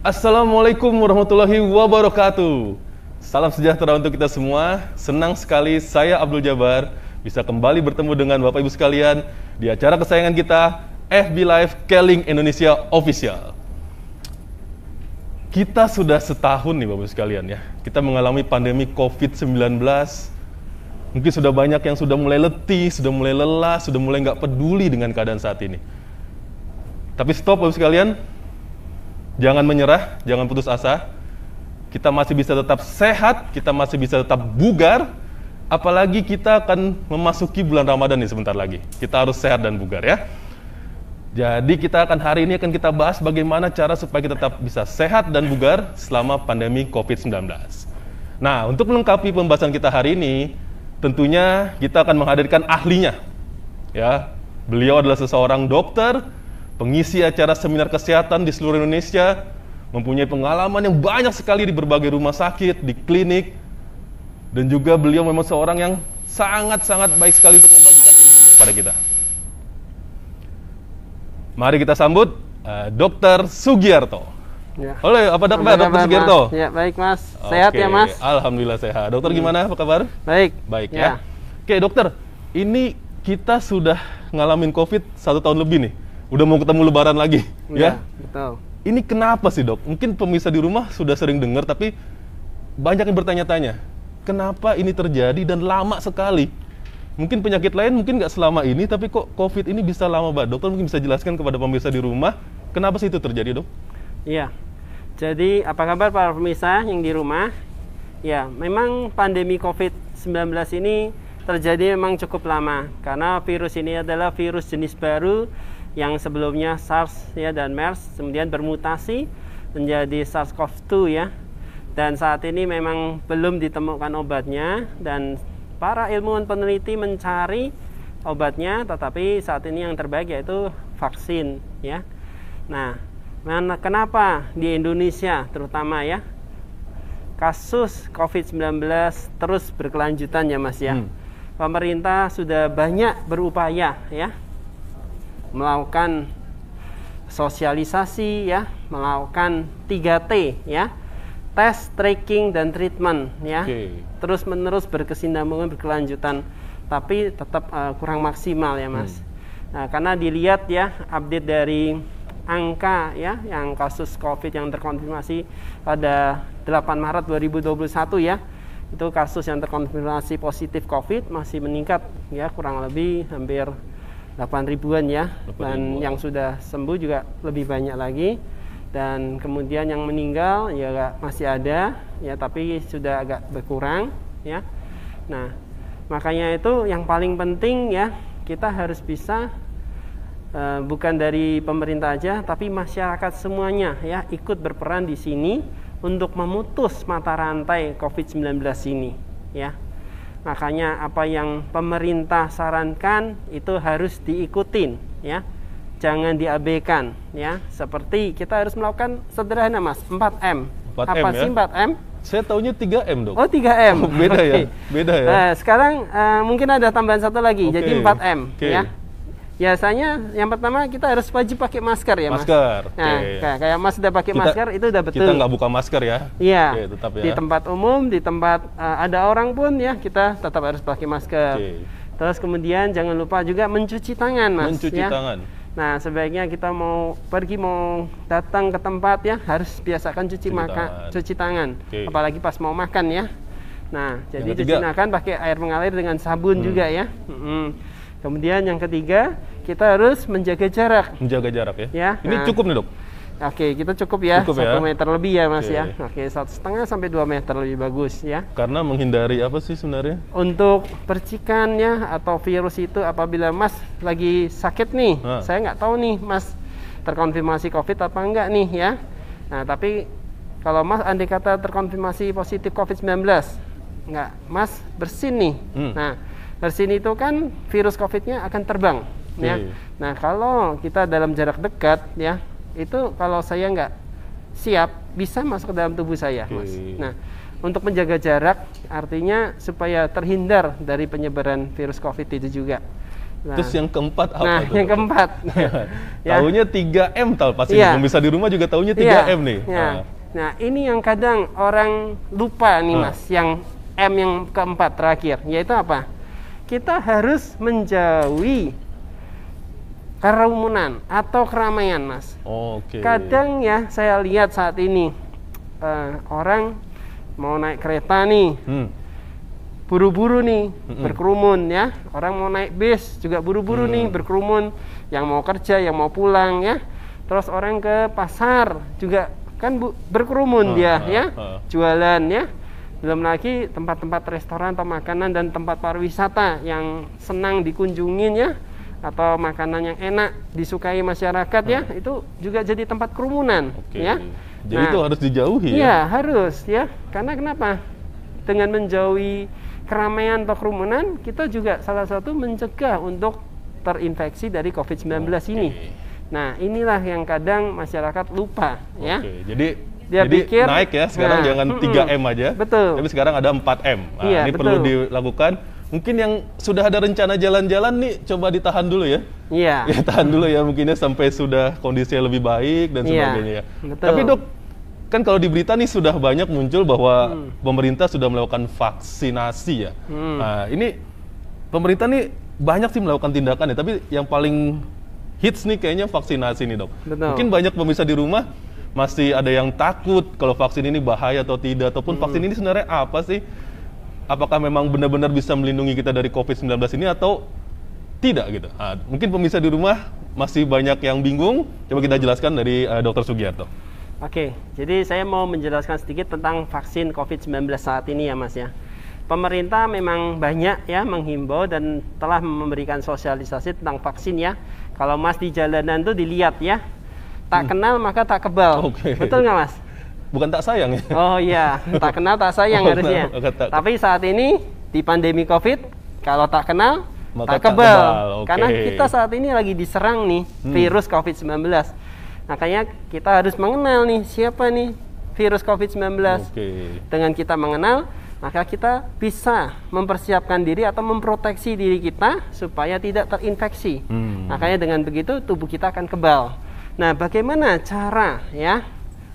Assalamualaikum warahmatullahi wabarakatuh. Salam sejahtera untuk kita semua. Senang sekali saya Abdul Jabar bisa kembali bertemu dengan Bapak Ibu sekalian di acara kesayangan kita, FB Live Keling Indonesia Official. Kita sudah setahun nih Bapak Ibu sekalian ya, kita mengalami pandemi COVID-19. Mungkin sudah banyak yang sudah mulai letih, sudah mulai lelah, sudah mulai nggak peduli dengan keadaan saat ini. Tapi stop Bapak Ibu sekalian, jangan menyerah, jangan putus asa. Kita masih bisa tetap sehat, kita masih bisa tetap bugar. Apalagi kita akan memasuki bulan Ramadan nih sebentar lagi. Kita harus sehat dan bugar ya. Jadi hari ini akan kita bahas bagaimana cara supaya kita tetap bisa sehat dan bugar selama pandemi COVID-19. Nah, untuk melengkapi pembahasan kita hari ini, tentunya kita akan menghadirkan ahlinya. Ya, beliau adalah seseorang dokter, pengisi acara seminar kesehatan di seluruh Indonesia, mempunyai pengalaman yang banyak sekali di berbagai rumah sakit, di klinik, dan juga beliau memang seorang yang sangat-sangat baik sekali untuk membagikan ilmunya kepada kita. Mari kita sambut Dr. Sugiarto. Ya. Halo, apa kabar Dr. Sugiarto? Ya, baik Mas. Sehat ya Mas? Alhamdulillah sehat. Dokter gimana, apa kabar? Baik. Baik ya. Oke dokter, ini kita sudah ngalamin COVID 1 tahun lebih nih. Udah mau ketemu lebaran lagi, ya? Betul. Ini kenapa sih dok? Mungkin pemirsa di rumah sudah sering dengar, tapi banyak yang bertanya-tanya. Kenapa ini terjadi dan lama sekali? Mungkin penyakit lain mungkin nggak selama ini, tapi kok COVID ini bisa lama banget. Dokter mungkin bisa jelaskan kepada pemirsa di rumah, kenapa sih itu terjadi dok? Iya, jadi apa kabar para pemirsa yang di rumah? Ya, memang pandemi COVID-19 ini terjadi memang cukup lama, karena virus ini adalah virus jenis baru yang sebelumnya SARS ya dan MERS, kemudian bermutasi menjadi SARS-CoV-2 ya. Dan saat ini memang belum ditemukan obatnya, dan para ilmuwan peneliti mencari obatnya, tetapi saat ini yang terbaik yaitu vaksin ya. Nah, kenapa di Indonesia terutama ya kasus COVID-19 terus berkelanjutan ya Mas ya. Pemerintah sudah banyak berupaya ya melakukan sosialisasi ya, melakukan 3T ya, tes, tracking, dan treatment ya. Terus menerus berkesinambungan, berkelanjutan, tapi tetap kurang maksimal ya Mas. Nah, karena dilihat ya update dari angka ya yang kasus COVID yang terkonfirmasi pada 8 Maret 2021 ya, itu kasus yang terkonfirmasi positif COVID masih meningkat ya, kurang lebih hampir 8 ribuan ya, dan yang sudah sembuh juga lebih banyak lagi, dan kemudian yang meninggal ya masih ada ya, tapi sudah agak berkurang ya. Nah, makanya itu yang paling penting ya, kita harus bisa bukan dari pemerintah aja, tapi masyarakat semuanya ya ikut berperan di sini untuk memutus mata rantai COVID-19 ini ya. Makanya apa yang pemerintah sarankan itu harus diikutin ya, jangan diabaikan ya. Seperti kita harus melakukan sederhana Mas, 4M. Apa sih 4M? Saya taunya 3M dok. Oh 3M. Beda ya? Beda ya? Nah, sekarang mungkin ada tambahan satu lagi, jadi 4M ya. Biasanya yang pertama kita harus wajib pakai masker ya Mas. Masker. Nah, kayak Mas sudah pakai masker itu udah betul. Kita nggak buka masker ya. Iya. Tetap ya. Di tempat umum, di tempat ada orang pun ya, kita tetap harus pakai masker. Terus kemudian jangan lupa juga mencuci tangan Mas. Mencuci tangan. Nah, sebaiknya kita mau pergi, mau datang ke tempat ya, harus biasakan cuci tangan. Apalagi pas mau makan ya. Nah, jadi cuci tangan pakai air mengalir dengan sabun juga ya. Kemudian yang ketiga, kita harus menjaga jarak. Menjaga jarak ya. Ini cukup nih dok? Oke, kita cukup ya, 1 meter lebih ya Mas ya. Oke, 1,5 sampai 2 meter lebih bagus ya. Karena menghindari apa sih sebenarnya? Untuk percikan ya, atau virus itu apabila Mas lagi sakit nih, saya nggak tahu nih Mas terkonfirmasi COVID apa enggak nih ya. Nah, tapi kalau Mas andai kata terkonfirmasi positif COVID-19, enggak, Mas bersin nih. Nah, bersin itu kan virus COVID-nya akan terbang ya. Nah, kalau kita dalam jarak dekat ya, itu kalau saya nggak siap bisa masuk ke dalam tubuh saya Mas. Nah, untuk menjaga jarak artinya supaya terhindar dari penyebaran virus COVID itu juga. Nah, terus yang keempat apa nah tuh? yang keempat ya. Taunya 3M pasti pemirsa di rumah juga taunya 3M nih. Nah ini yang kadang orang lupa nih Mas, yang M yang keempat terakhir, yaitu apa? Kita harus menjauhi kerumunan atau keramaian Mas. Kadang ya saya lihat saat ini orang mau naik kereta nih, buru-buru nih berkerumun ya. Orang mau naik bis juga buru-buru nih berkerumun. Yang mau kerja, yang mau pulang ya. Terus orang ke pasar juga kan berkerumun dia ya, jualan ya. Belum lagi tempat-tempat restoran atau makanan dan tempat pariwisata yang senang dikunjungin ya, atau makanan yang enak disukai masyarakat ya, itu juga jadi tempat kerumunan ya. Jadi itu harus dijauhi ya? Iya harus ya, karena kenapa? Dengan menjauhi keramaian atau kerumunan, kita juga salah satu mencegah untuk terinfeksi dari COVID-19 ini. Nah inilah yang kadang masyarakat lupa ya. Jadi dia pikir naik ya, sekarang jangan 3M aja, tapi sekarang ada 4M. Nah, ini perlu dilakukan. Mungkin yang sudah ada rencana jalan-jalan nih, coba ditahan dulu ya. Iya. Ya, tahan dulu ya, mungkinnya sampai sudah kondisinya lebih baik dan sebagainya ya. Tapi Dok, kan kalau di berita nih sudah banyak muncul bahwa pemerintah sudah melakukan vaksinasi ya. Nah, ini pemerintah nih banyak sih melakukan tindakan ya, tapi yang paling hits nih kayaknya vaksinasi nih Dok. Mungkin banyak pemirsa di rumah masih ada yang takut kalau vaksin ini bahaya atau tidak, ataupun vaksin ini sebenarnya apa sih? Apakah memang benar-benar bisa melindungi kita dari COVID-19 ini atau tidak gitu? Nah, mungkin pemirsa di rumah masih banyak yang bingung, coba kita jelaskan dari Dr. Sugiarto. Oke, jadi saya mau menjelaskan sedikit tentang vaksin COVID-19 saat ini ya Mas ya. Pemerintah memang banyak ya menghimbau dan telah memberikan sosialisasi tentang vaksin ya. Kalau Mas di jalanan tuh dilihat ya, tak kenal maka tak kebal. Betul nggak Mas? Bukan tak sayang ya? Oh iya, tak kenal tak sayang harusnya. Tapi saat ini di pandemi COVID, kalau tak kenal maka tak kebal. Karena kita saat ini lagi diserang nih virus COVID-19. Makanya kita harus mengenal nih siapa nih virus COVID-19. Dengan kita mengenal, maka kita bisa mempersiapkan diri atau memproteksi diri kita supaya tidak terinfeksi. Makanya dengan begitu tubuh kita akan kebal. Nah, bagaimana cara ya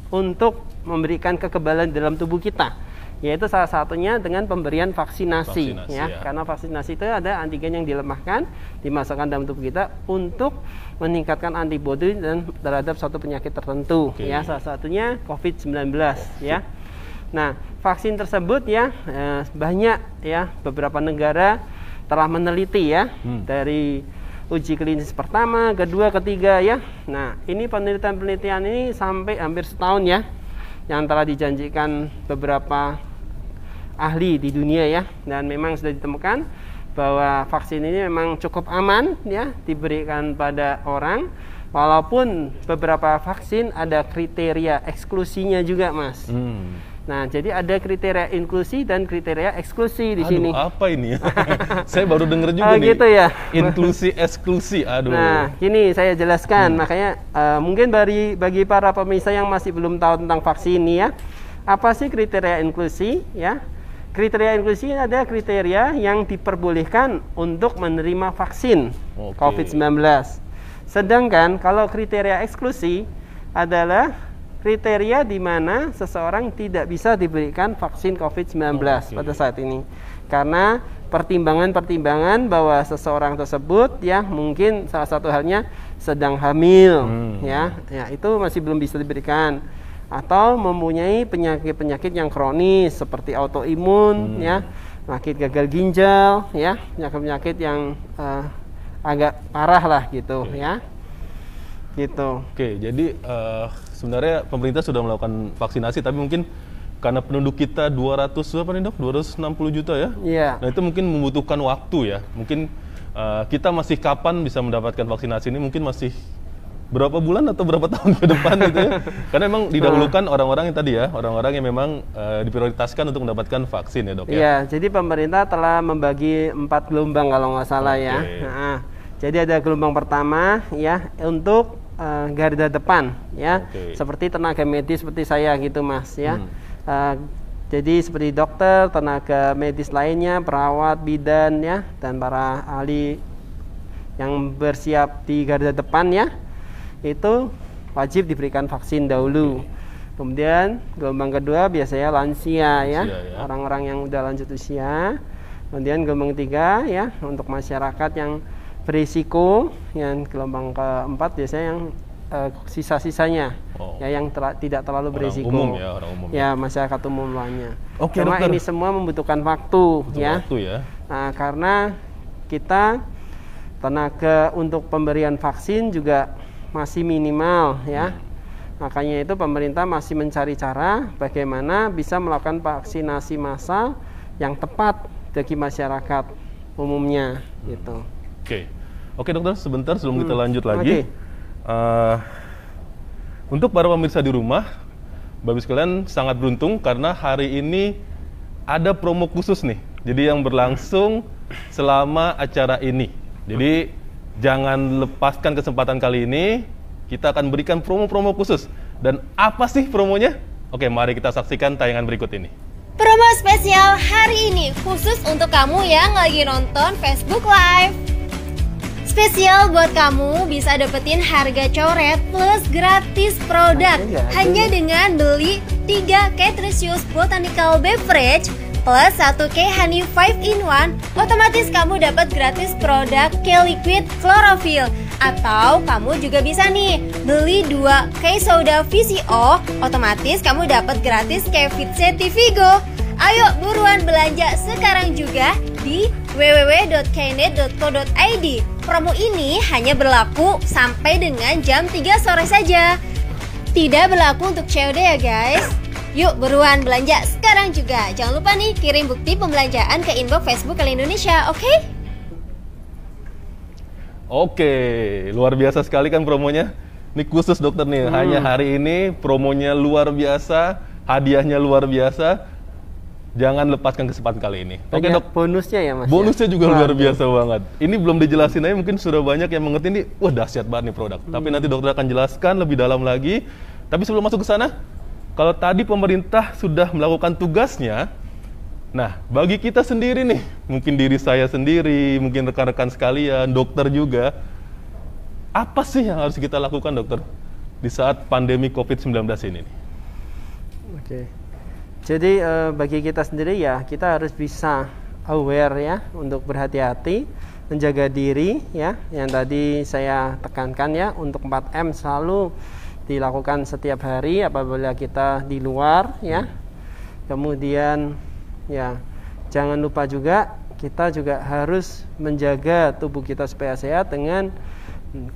untuk memberikan kekebalan dalam tubuh kita? Yaitu salah satunya dengan pemberian vaksinasi ya. Karena vaksinasi itu ada antigen yang dilemahkan, dimasukkan dalam tubuh kita untuk meningkatkan antibodi dan terhadap suatu penyakit tertentu ya. Salah satunya COVID-19 ya. Nah, vaksin tersebut ya banyak ya, beberapa negara telah meneliti ya dari uji klinis pertama, kedua, ketiga ya. Nah, ini penelitian-penelitian ini sampai hampir setahun ya, yang telah dijanjikan beberapa ahli di dunia ya, dan memang sudah ditemukan bahwa vaksin ini memang cukup aman ya diberikan pada orang, walaupun beberapa vaksin ada kriteria eksklusinya juga Mas. Nah, jadi ada kriteria inklusi dan kriteria eksklusi di sini. Apa ini? Saya baru dengar juga nih. Gitu ya. Inklusi, eksklusi. Nah, gini saya jelaskan. Makanya mungkin bagi para pemirsa yang masih belum tahu tentang vaksin ini ya, apa sih kriteria inklusi ya? Kriteria inklusi ada kriteria yang diperbolehkan untuk menerima vaksin COVID-19. Sedangkan kalau kriteria eksklusi adalah kriteria di mana seseorang tidak bisa diberikan vaksin COVID-19 pada saat ini. Karena pertimbangan-pertimbangan bahwa seseorang tersebut ya mungkin salah satu halnya sedang hamil ya itu masih belum bisa diberikan, atau mempunyai penyakit-penyakit yang kronis seperti autoimun ya, penyakit gagal ginjal ya, penyakit-penyakit yang agak parah lah gitu ya. Gitu. Jadi sebenarnya pemerintah sudah melakukan vaksinasi, tapi mungkin karena penduduk kita 260 juta ya. Nah, itu mungkin membutuhkan waktu ya. Mungkin kita masih kapan bisa mendapatkan vaksinasi ini, mungkin masih berapa bulan atau berapa tahun ke depan gitu ya. Karena memang didahulukan orang-orang yang tadi ya, orang-orang yang memang diprioritaskan untuk mendapatkan vaksin ya Dok ya. Iya, jadi pemerintah telah membagi 4 gelombang kalau nggak salah ya. Nah, jadi ada gelombang pertama ya untuk garda depan ya, seperti tenaga medis seperti saya gitu Mas ya. Jadi seperti dokter, tenaga medis lainnya, perawat, bidan ya, dan para ahli yang bersiap di garda depan ya, itu wajib diberikan vaksin dahulu. Kemudian gelombang kedua biasanya lansia ya, orang-orang yang udah lanjut usia. Kemudian gelombang ketiga ya untuk masyarakat yang berisiko, yang gelombang keempat biasanya yang sisa-sisanya ya yang tidak terlalu berisiko. Orang umum ya masyarakat umum lainnya. Oke, Cuma dokter, ini semua membutuhkan waktu ya. Nah, karena kita tenaga untuk pemberian vaksin juga masih minimal ya. Makanya itu pemerintah masih mencari cara bagaimana bisa melakukan vaksinasi massal yang tepat bagi masyarakat umumnya gitu. Oke dokter, sebentar sebelum kita lanjut lagi. Untuk para pemirsa di rumah, Bapak sekalian sangat beruntung karena hari ini ada promo khusus nih. Jadi yang berlangsung selama acara ini. Jadi jangan lepaskan kesempatan kali ini. Kita akan berikan promo-promo khusus. Dan apa sih promonya? Oke, mari kita saksikan tayangan berikut ini. Promo spesial hari ini khusus untuk kamu yang lagi nonton Facebook Live. Spesial buat kamu bisa dapetin harga coret plus gratis produk hanya dengan beli 3 Catricius Botanical Beverage plus 1 K Honey 5-in-1. Otomatis kamu dapat gratis produk K Liquid Chlorophyll. Atau kamu juga bisa nih beli 2 K Soda VCO, otomatis kamu dapat gratis K Vitse Tivigo. Ayo buruan belanja sekarang juga di www.knet.co.id. Promo ini hanya berlaku sampai dengan jam 3 sore saja. Tidak berlaku untuk COD ya guys. Yuk buruan belanja sekarang juga. Jangan lupa nih kirim bukti pembelanjaan ke inbox Facebook Kali Indonesia, oke? Oke, luar biasa sekali kan promonya. Ini khusus dokter nih, hanya hari ini promonya luar biasa, hadiahnya luar biasa. Jangan lepaskan kesempatan kali ini. Oke dok, bonusnya ya mas. Bonusnya juga luar biasa banget. Ini belum dijelasin aja, mungkin sudah banyak yang mengerti ini. Wah dahsyat banget nih produk. Tapi nanti dokter akan jelaskan lebih dalam lagi. Tapi sebelum masuk ke sana, kalau tadi pemerintah sudah melakukan tugasnya, nah bagi kita sendiri nih, mungkin diri saya sendiri, mungkin rekan-rekan sekalian, dokter juga, apa sih yang harus kita lakukan dokter di saat pandemi COVID-19 ini? Jadi bagi kita sendiri ya, kita harus bisa aware ya, untuk berhati-hati, menjaga diri ya, yang tadi saya tekankan ya, untuk 4M selalu dilakukan setiap hari apabila kita di luar ya. Kemudian ya, jangan lupa juga kita juga harus menjaga tubuh kita supaya sehat dengan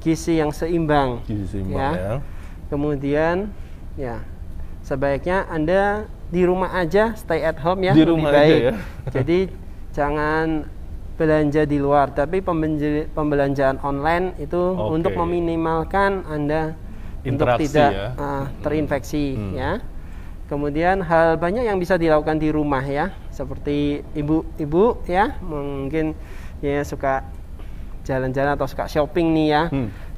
gizi yang seimbang. Ya. Kemudian ya, sebaiknya Anda di rumah aja, stay at home ya, lebih baik. Ya. Jadi jangan belanja di luar, tapi pembelanjaan online itu untuk meminimalkan Anda interaksi, untuk tidak terinfeksi ya. Kemudian hal banyak yang bisa dilakukan di rumah ya, seperti ibu-ibu ya, mungkin ya suka jalan-jalan atau suka shopping nih ya.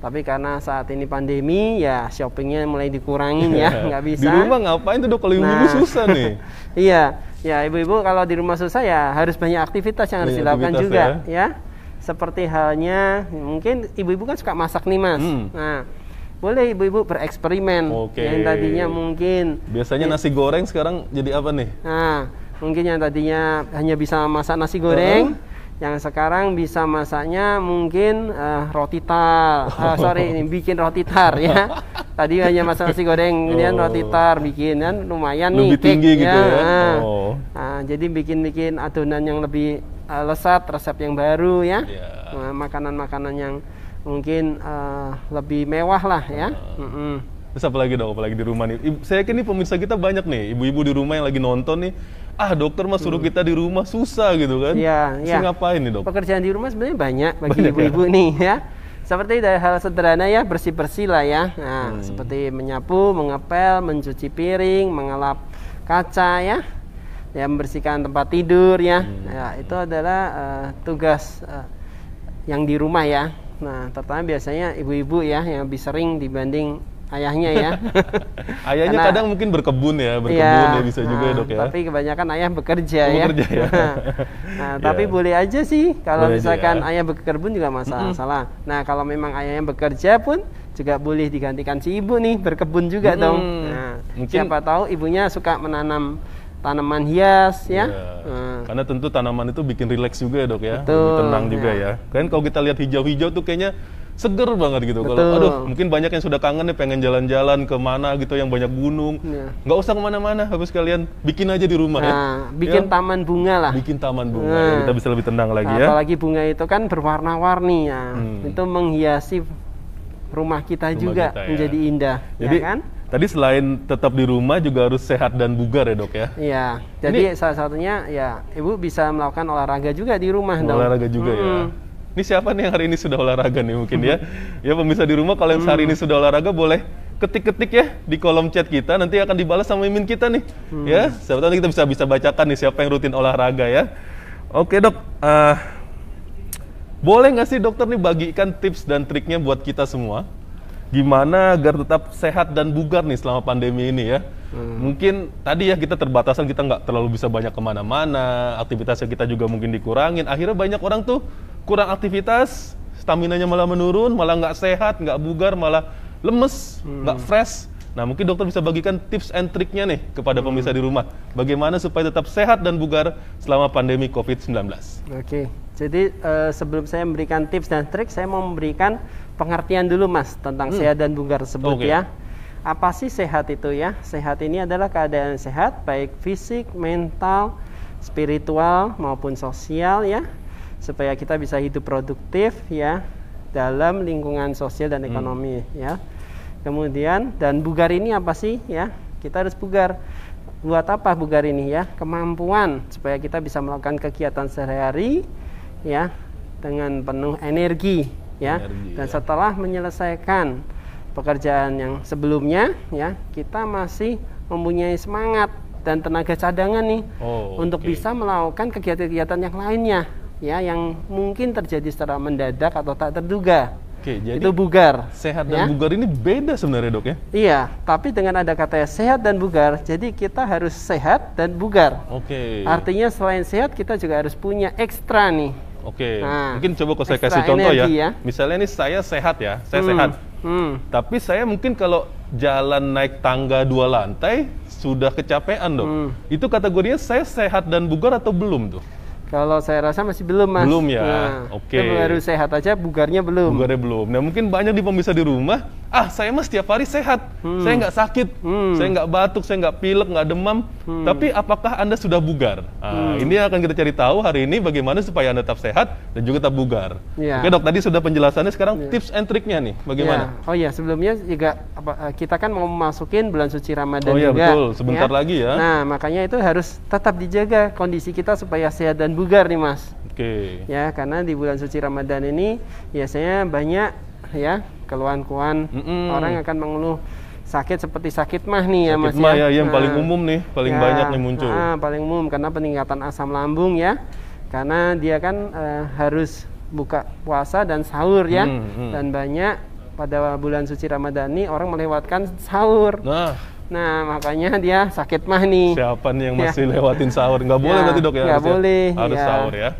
Tapi karena saat ini pandemi ya, shoppingnya mulai dikurangin ya, nggak bisa. Di rumah ngapain tuh dok, kalau ibu-ibu susah nih. Iya, ya ibu-ibu kalau di rumah susah ya harus banyak aktivitas yang harus dilakukan juga ya. Seperti halnya mungkin ibu-ibu kan suka masak nih mas. Nah, boleh ibu-ibu bereksperimen. Yang tadinya mungkin biasanya nasi goreng sekarang jadi apa nih? Nah, mungkin yang tadinya hanya bisa masak nasi goreng, yang sekarang bisa masaknya mungkin roti tar. Ini bikin roti tar ya. Tadi hanya masak nasi goreng, kemudian roti tar bikin kan lumayan lebih nih. Tinggi gitu ya. Nah, jadi bikin adonan yang lebih lesat, resep yang baru ya. Nah, makanan-makanan yang mungkin lebih mewah lah ya. Terus apa lagi dok, apalagi di rumah nih? Saya yakin nih pemirsa kita banyak nih, ibu-ibu di rumah yang lagi nonton nih. Dokter mas suruh kita di rumah susah gitu kan? Iya. Ngapain nih dok? Pekerjaan di rumah sebenarnya banyak bagi ibu-ibu nih ya. Seperti dari hal sederhana ya, bersih-bersih lah ya. Nah, seperti menyapu, mengepel, mencuci piring, mengelap kaca ya. Ya, membersihkan tempat tidur ya. Ya, itu adalah tugas yang di rumah ya. Nah, terutama biasanya ibu-ibu ya yang lebih sering dibanding ayahnya ya. Ayahnya Karena, kadang mungkin berkebun ya bisa juga ya dok ya. Tapi kebanyakan ayah bekerja ya. Bekerja ya. Nah, tapi boleh aja sih kalau Boleh misalkan aja, ya. ayah berkebun juga masalah. Nah, kalau memang ayahnya bekerja pun juga boleh digantikan si ibu nih berkebun juga dong. Nah, siapa tahu ibunya suka menanam tanaman hias ya. Karena tentu tanaman itu bikin rileks juga ya dok ya. Betul, lebih tenang juga ya. Kan kalau kita lihat hijau-hijau tuh kayaknya seger banget gitu. Kalau aduh mungkin banyak yang sudah kangen nih pengen jalan-jalan kemana gitu yang banyak gunung. Nggak usah kemana-mana, habis kalian bikin aja di rumah ya. Bikin taman bunga lah. Bikin taman bunga ya, kita bisa lebih tenang lagi ya. Apalagi bunga itu kan berwarna-warni ya. Itu menghiasi rumah kita juga menjadi indah. Jadi ya kan? Tadi selain tetap di rumah juga harus sehat dan bugar ya dok ya? Iya, jadi salah satunya ya ibu bisa melakukan olahraga juga di rumah dong. Olahraga juga ya? Ini siapa nih yang hari ini sudah olahraga nih mungkin ya? Ya pemirsa di rumah kalau yang hari ini sudah olahraga boleh ketik-ketik ya di kolom chat kita, nanti akan dibalas sama mimin kita nih. Ya, siapa tahu kita bisa bacakan nih siapa yang rutin olahraga ya. Oke dok, boleh nggak sih dokter nih bagikan tips dan triknya buat kita semua? Gimana agar tetap sehat dan bugar nih selama pandemi ini ya? Mungkin tadi ya kita terbatasan, kita nggak terlalu bisa banyak kemana-mana, aktivitasnya kita juga mungkin dikurangin. Akhirnya banyak orang tuh kurang aktivitas, staminanya malah menurun, malah nggak sehat, nggak bugar, malah lemes, nggak fresh. Nah mungkin dokter bisa bagikan tips and triknya nih kepada pemirsa di rumah. Bagaimana supaya tetap sehat dan bugar selama pandemi COVID-19. Oke, jadi sebelum saya memberikan tips dan trik, saya mau memberikan pengertian dulu mas tentang sehat dan bugar tersebut ya. Apa sih sehat itu ya? Sehat ini adalah keadaan sehat baik fisik, mental, spiritual maupun sosial ya, supaya kita bisa hidup produktif ya dalam lingkungan sosial dan ekonomi ya. Kemudian dan bugar ini apa sih ya? Kita harus bugar. Buat apa bugar ini ya? Kemampuan supaya kita bisa melakukan kegiatan sehari-hari ya dengan penuh energi ya. Dan setelah menyelesaikan pekerjaan yang sebelumnya ya, kita masih mempunyai semangat dan tenaga cadangan nih untuk bisa melakukan kegiatan-kegiatan yang lainnya ya, yang mungkin terjadi secara mendadak atau tak terduga. Jadi itu bugar. Sehat dan bugar ini beda sebenarnya dok ya? Iya, tapi dengan ada kata sehat dan bugar, jadi kita harus sehat dan bugar. Artinya selain sehat kita juga harus punya ekstra nih. Nah, mungkin coba saya kasih contoh ya. Misalnya nih saya sehat ya, saya sehat. Tapi saya mungkin kalau jalan naik tangga 2 lantai sudah kecapean dok. Itu kategorinya saya sehat dan bugar atau belum tuh? Kalau saya rasa masih belum mas. Belum ya, Kita baru sehat aja, bugarnya belum. Bugarnya belum. Nah mungkin banyak di pemirsa di rumah, saya mah setiap hari sehat, saya nggak sakit, saya nggak batuk, saya nggak pilek, nggak demam. Tapi apakah Anda sudah bugar? Ini akan kita cari tahu hari ini bagaimana supaya Anda tetap sehat dan juga tetap bugar. Oke dok, tadi sudah penjelasannya, sekarang tips and triknya nih, bagaimana? Oh iya, sebelumnya juga kita kan mau masukin bulan suci Ramadan juga. Betul, sebentar lagi ya. Nah makanya itu harus tetap dijaga kondisi kita supaya sehat dan bugar nih mas. Ya karena di bulan suci Ramadan ini biasanya banyak ya keluhan-keluhan, orang akan mengeluh sakit seperti sakit mah nih ya mas. Sakit mah ya, yang paling umum nih, paling banyak nih muncul. Paling umum karena peningkatan asam lambung ya, karena dia kan harus buka puasa dan sahur ya, dan banyak pada bulan suci Ramadan ini orang melewatkan sahur. Nah makanya dia sakit mah nih. Siapa nih yang masih lewatin sahur? Nggak boleh berarti dok ya? Nggak boleh. Harus sahur ya?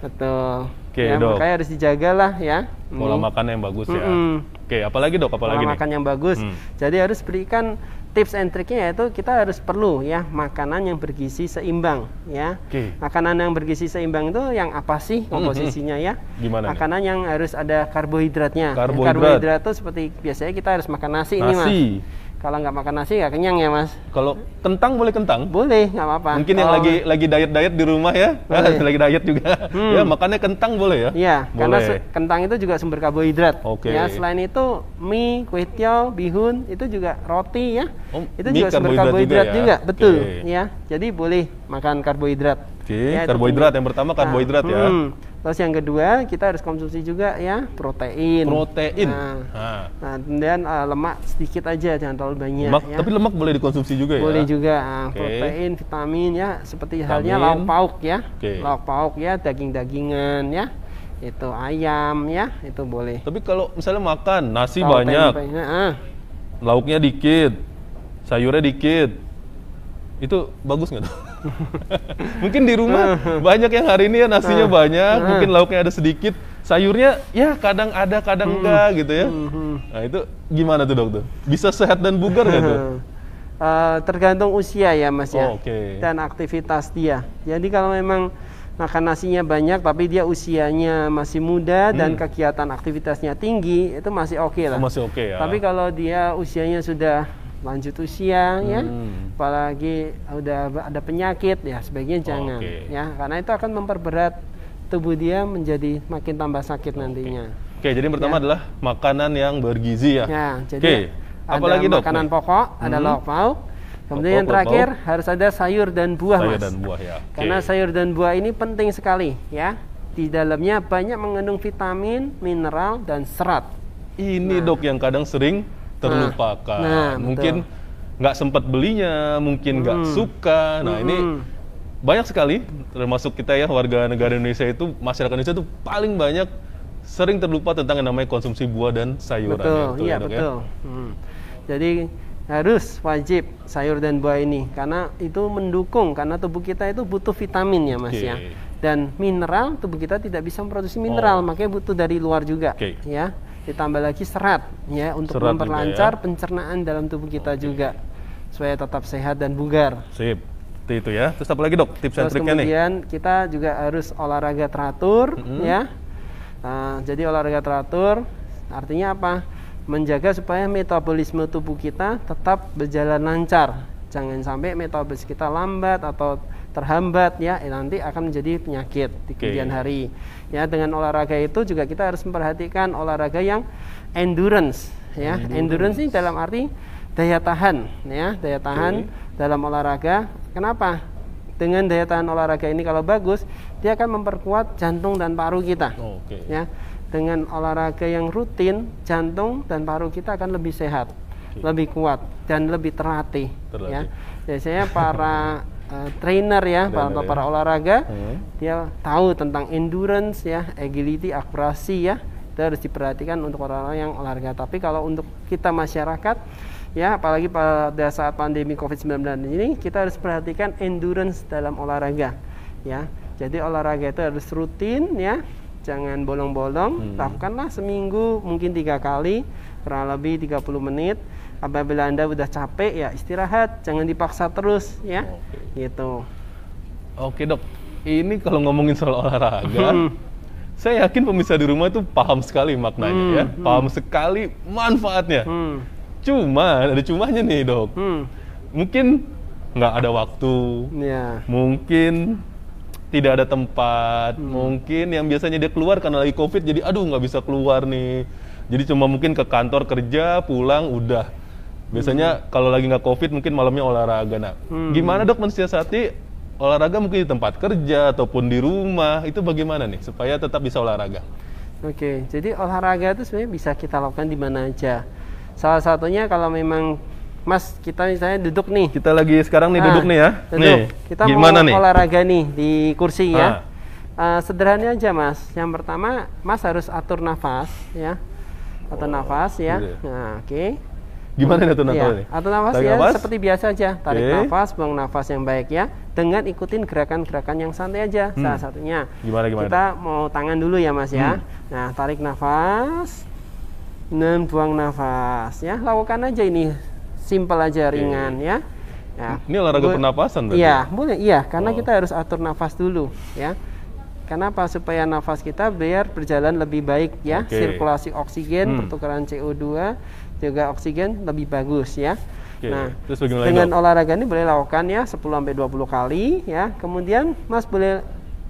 Betul. Dok. Makanya harus dijaga lah ya. Pola makan yang bagus ya. Apalagi dok? Apalagi pola makan yang bagus. Jadi harus berikan tips and triknya, yaitu kita harus perlu ya makanan yang bergizi seimbang ya. Makanan yang bergizi seimbang itu yang apa sih komposisinya ya? Gimana? Makanan yang harus ada karbohidratnya. Karbohidrat itu seperti biasanya kita harus makan nasi nih mas. Kalau nggak makan nasi nggak kenyang ya mas. Kalau kentang boleh kentang? Boleh, nggak apa-apa. Mungkin yang lagi diet di rumah ya, lagi diet juga. Ya makannya kentang boleh ya? Iya, karena kentang itu juga sumber karbohidrat. Ya selain itu mie, kue tiaw, bihun itu juga roti ya. Itu juga sumber karbohidrat juga. Betul. Ya, jadi boleh makan karbohidrat. Karbohidrat yang pertama karbohidrat ya. Terus yang kedua kita harus konsumsi juga ya protein. Nah, kemudian lemak sedikit aja, jangan terlalu banyak. Lemak, ya. Tapi lemak boleh dikonsumsi juga ya? Boleh juga. Protein, vitamin ya, seperti halnya lauk pauk ya. Lauk pauk ya, daging-dagingan ya. Itu ayam ya, itu boleh. Tapi kalau misalnya makan nasi banyak. lauknya dikit, sayurnya dikit. Itu bagus nggak tuh? Mungkin di rumah banyak yang hari ini ya nasinya banyak, mungkin lauknya ada sedikit, sayurnya ya kadang ada kadang enggak gitu ya. Nah itu gimana tuh dok tuh? Bisa sehat dan bugar nggak tuh? Tergantung usia ya mas ya, Oke. dan aktivitas dia. Jadi kalau memang makan nasinya banyak tapi dia usianya masih muda dan kegiatan aktivitasnya tinggi, itu masih oke lah. Masih oke ya. Tapi kalau dia usianya sudah lanjut usia ya, apalagi udah ada penyakit ya sebaiknya jangan ya, karena itu akan memperberat tubuh dia menjadi makin tambah sakit nantinya. Oke, jadi yang pertama adalah makanan yang bergizi ya. Ya, jadi apalagi ada makanan pokok, ada lauk pauk. Kemudian yang terakhir harus ada sayur dan buah, sayur mas. dan buah ya. Karena sayur dan buah ini penting sekali ya. Di dalamnya banyak mengandung vitamin, mineral dan serat. Ini dok yang kadang sering terlupakan. Mungkin nggak sempat belinya, mungkin nggak suka. Nah ini banyak sekali, termasuk kita ya warga negara Indonesia itu, masyarakat Indonesia itu paling banyak sering terlupa tentang yang namanya konsumsi buah dan sayuran. Betul, ya, iya betul. Ya? Jadi harus wajib sayur dan buah ini karena itu mendukung, karena tubuh kita itu butuh vitamin ya mas ya, dan mineral. Tubuh kita tidak bisa memproduksi mineral, makanya butuh dari luar juga ya. Ditambah lagi serat ya untuk serat memperlancar pencernaan dalam tubuh kita juga supaya tetap sehat dan bugar. Sip, itu ya. Terus apa lagi dok tips dan triknya nih? Kemudian kita juga harus olahraga teratur ya. Jadi olahraga teratur artinya apa? Menjaga supaya metabolisme tubuh kita tetap berjalan lancar. Jangan sampai metabolisme kita lambat atau terhambat ya, nanti akan menjadi penyakit di kemudian hari. Ya, dengan olahraga itu juga kita harus memperhatikan olahraga yang endurance ya. Endurance ini dalam arti daya tahan ya, daya tahan dalam olahraga. Kenapa? Dengan daya tahan olahraga ini kalau bagus, dia akan memperkuat jantung dan paru kita. Ya. Dengan olahraga yang rutin, jantung dan paru kita akan lebih sehat, lebih kuat dan lebih terlatih. Ya. Biasanya para trainer ya, para olahraga, dia tahu tentang endurance ya, agility, akurasi ya. Itu harus diperhatikan untuk orang-orang yang olahraga. Tapi kalau untuk kita masyarakat ya, apalagi pada saat pandemi COVID-19 ini, kita harus perhatikan endurance dalam olahraga ya. Jadi olahraga itu harus rutin ya, jangan bolong-bolong. Lakukanlah seminggu mungkin 3 kali, kurang lebih 30 menit. Apabila Anda udah capek ya istirahat, jangan dipaksa terus ya. Gitu. Oke dok, ini kalau ngomongin soal olahraga, saya yakin pemirsa di rumah itu paham sekali maknanya ya, paham sekali manfaatnya. Cuma ada cumanya nih dok, mungkin nggak ada waktu, mungkin tidak ada tempat, mungkin yang biasanya dia keluar karena lagi COVID, jadi aduh nggak bisa keluar nih, jadi cuma mungkin ke kantor kerja, pulang udah. Biasanya kalau lagi nggak COVID mungkin malamnya olahraga. Nah, gimana dok mensiasati olahraga mungkin di tempat kerja ataupun di rumah, itu bagaimana nih supaya tetap bisa olahraga? Oke, jadi olahraga itu sebenarnya bisa kita lakukan di mana aja. Salah satunya kalau memang Mas, kita misalnya duduk nih. Kita lagi sekarang nih duduk nih ya. Duduk. Nih, kita gimana mau nih? olahraga nih di kursi ya. Sederhana aja Mas. Yang pertama Mas harus atur nafas ya. Atur nafas ya. Nah, oke. Gimana atur nafas nih? Atur nafas ya seperti biasa aja. Tarik nafas, buang nafas yang baik ya. Dengan ikutin gerakan-gerakan yang santai aja. Salah satunya. Gimana? Kita mau tangan dulu ya Mas ya. Nah, tarik nafas dan buang nafas ya. Lakukan aja ini. Simple aja, ringan ya. Ya. Ini olahraga pernapasan berarti? Iya, boleh. Iya, karena kita harus atur nafas dulu ya. Kenapa? Supaya nafas kita biar berjalan lebih baik ya. Sirkulasi oksigen, pertukaran CO2 juga oksigen lebih bagus ya. Nah, terus dengan olahraga ini boleh lakukan ya 10-20 kali ya. Kemudian Mas boleh